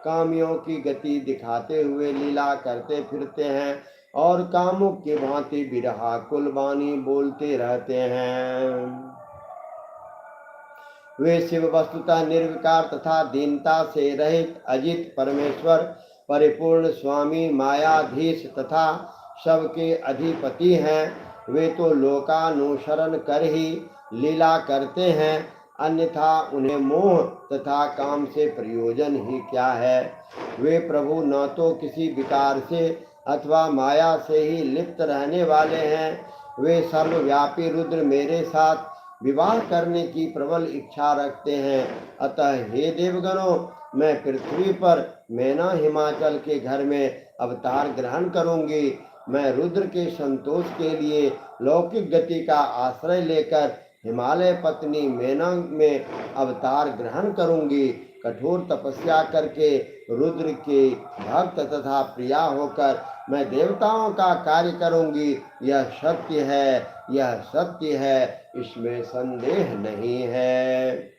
कामियों की गति दिखाते हुए लीला करते फिरते हैं और कामुक की भांति बिरहा कुलबानी बोलते रहते हैं। वे शिव वस्तुतः निर्विकार तथा दीनता से रहित अजित परमेश्वर परिपूर्ण स्वामी मायाधीश तथा सबके अधिपति हैं। वे तो लोकानुसरण कर ही लीला करते हैं, अन्यथा उन्हें मोह तथा काम से प्रयोजन ही क्या है। वे प्रभु न तो किसी विकार से अथवा माया से ही लिप्त रहने वाले हैं। वे सर्वव्यापी रुद्र मेरे साथ विवाह करने की प्रबल इच्छा रखते हैं। अतः हे देवगणों, मैं पृथ्वी पर मैना हिमाचल के घर में अवतार ग्रहण करूंगी। मैं रुद्र के संतोष के लिए लौकिक गति का आश्रय लेकर हिमालय पत्नी मैना में अवतार ग्रहण करूंगी। कठोर तपस्या करके रुद्र के भक्त तथा प्रिया होकर मैं देवताओं का कार्य करूंगी। यह सत्य है, यह सत्य है, इसमें संदेह नहीं है।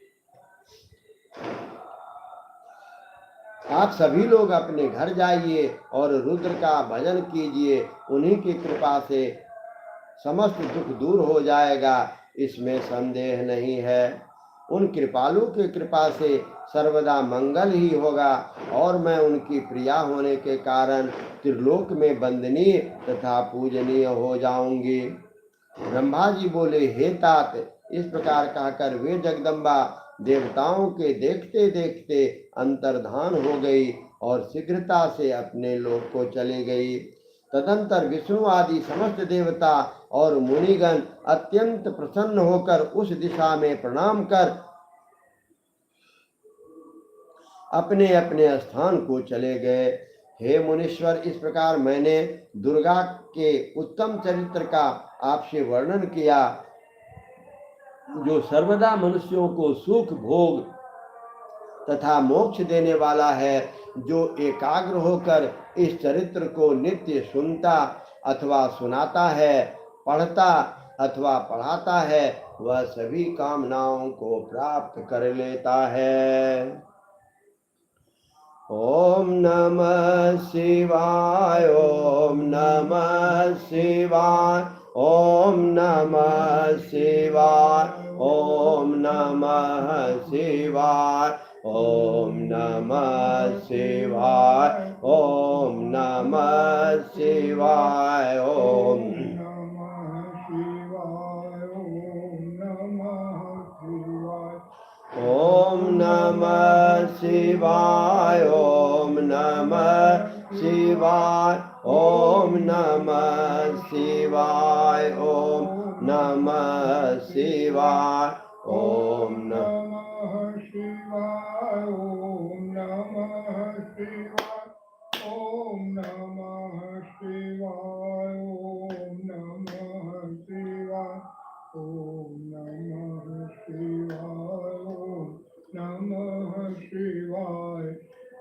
आप सभी लोग अपने घर जाइए और रुद्र का भजन कीजिए, उन्हीं की कृपा से समस्त दुख दूर हो जाएगा, इसमें संदेह नहीं है। उन कृपालु की कृपा से सर्वदा मंगल ही होगा और मैं उनकी प्रिया होने के कारण त्रिलोक में वंदनीय तथा पूजनीय हो जाऊंगी। ब्रह्मा जी बोले, हे तात, इस प्रकार कहकर वे जगदम्बा देवताओं के देखते देखते अंतर्धान हो गई और शीघ्रता से अपने लोक को चली गई। तदंतर विष्णु आदि समस्त देवता और मुनिगण अत्यंत प्रसन्न होकर उस दिशा में प्रणाम कर अपने अपने स्थान को चले गए। हे मुनीश्वर, इस प्रकार मैंने दुर्गा के उत्तम चरित्र का आपसे वर्णन किया, जो सर्वदा मनुष्यों को सुख भोग तथा मोक्ष देने वाला है। जो एकाग्र होकर इस चरित्र को नित्य सुनता अथवा सुनाता है, पढ़ता अथवा पढ़ाता है, वह सभी कामनाओं को प्राप्त कर लेता है। ओम नमः शिवाय, ओम नमः शिवाय, ओम नमः शिवाय, ओम नमः शिवाय, ओम नमः शिवाय, ओम नमः शिवाय, ओम ओम नमः शिवाय, ओम नमः शिवाय, ओम नमः शिवाय, ओम नमः शिवाय, ओम नमः शिवाय, ओम नमः शिवाय, ओम नमः शिवाय, ओम नमः शिवाय, ओम नमः शिवाय, ओम नमः शिवाय, ओम नमः शिवाय,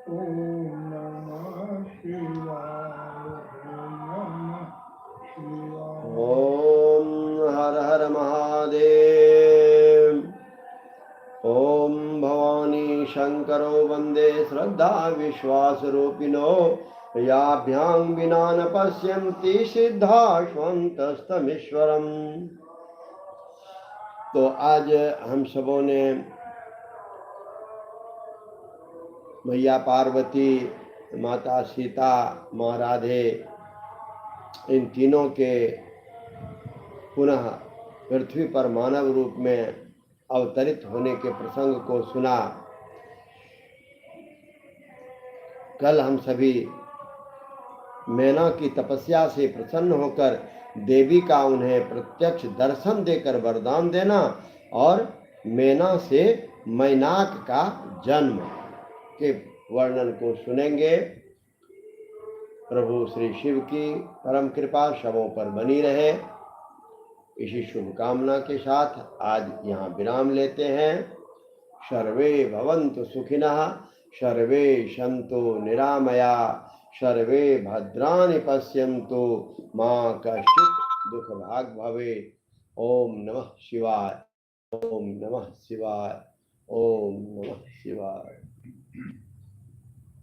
ओम नमः शिवाय। ओम हर हर महादेव। ओम भवानी शंकरो वंदे श्रद्धा विश्वास रूपिणो, याभ्यां विना न पश्यन्ति सिद्धा स्वन्तस्तमीश्वरम्। तो आज हम सबों ने मैया पार्वती, माता सीता, माँ राधे, इन तीनों के पुनः पृथ्वी पर मानव रूप में अवतरित होने के प्रसंग को सुना। कल हम सभी मैना की तपस्या से प्रसन्न होकर देवी का उन्हें प्रत्यक्ष दर्शन देकर वरदान देना और मैना से मैनाक का जन्म के वर्णन को सुनेंगे। प्रभु श्री शिव की परम कृपा सबों पर बनी रहे, इसी शुभकामना के साथ आज यहाँ विराम लेते हैं। सर्वे भवन्तु सुखिनः, सर्वे सन्तु निरामया, सर्वे भद्राणि पश्यन्तु, मा कश्चित् दुःखभाग् भवेत्। ओम नमः शिवाय, ओम नमः शिवाय, ओम नमः शिवाय।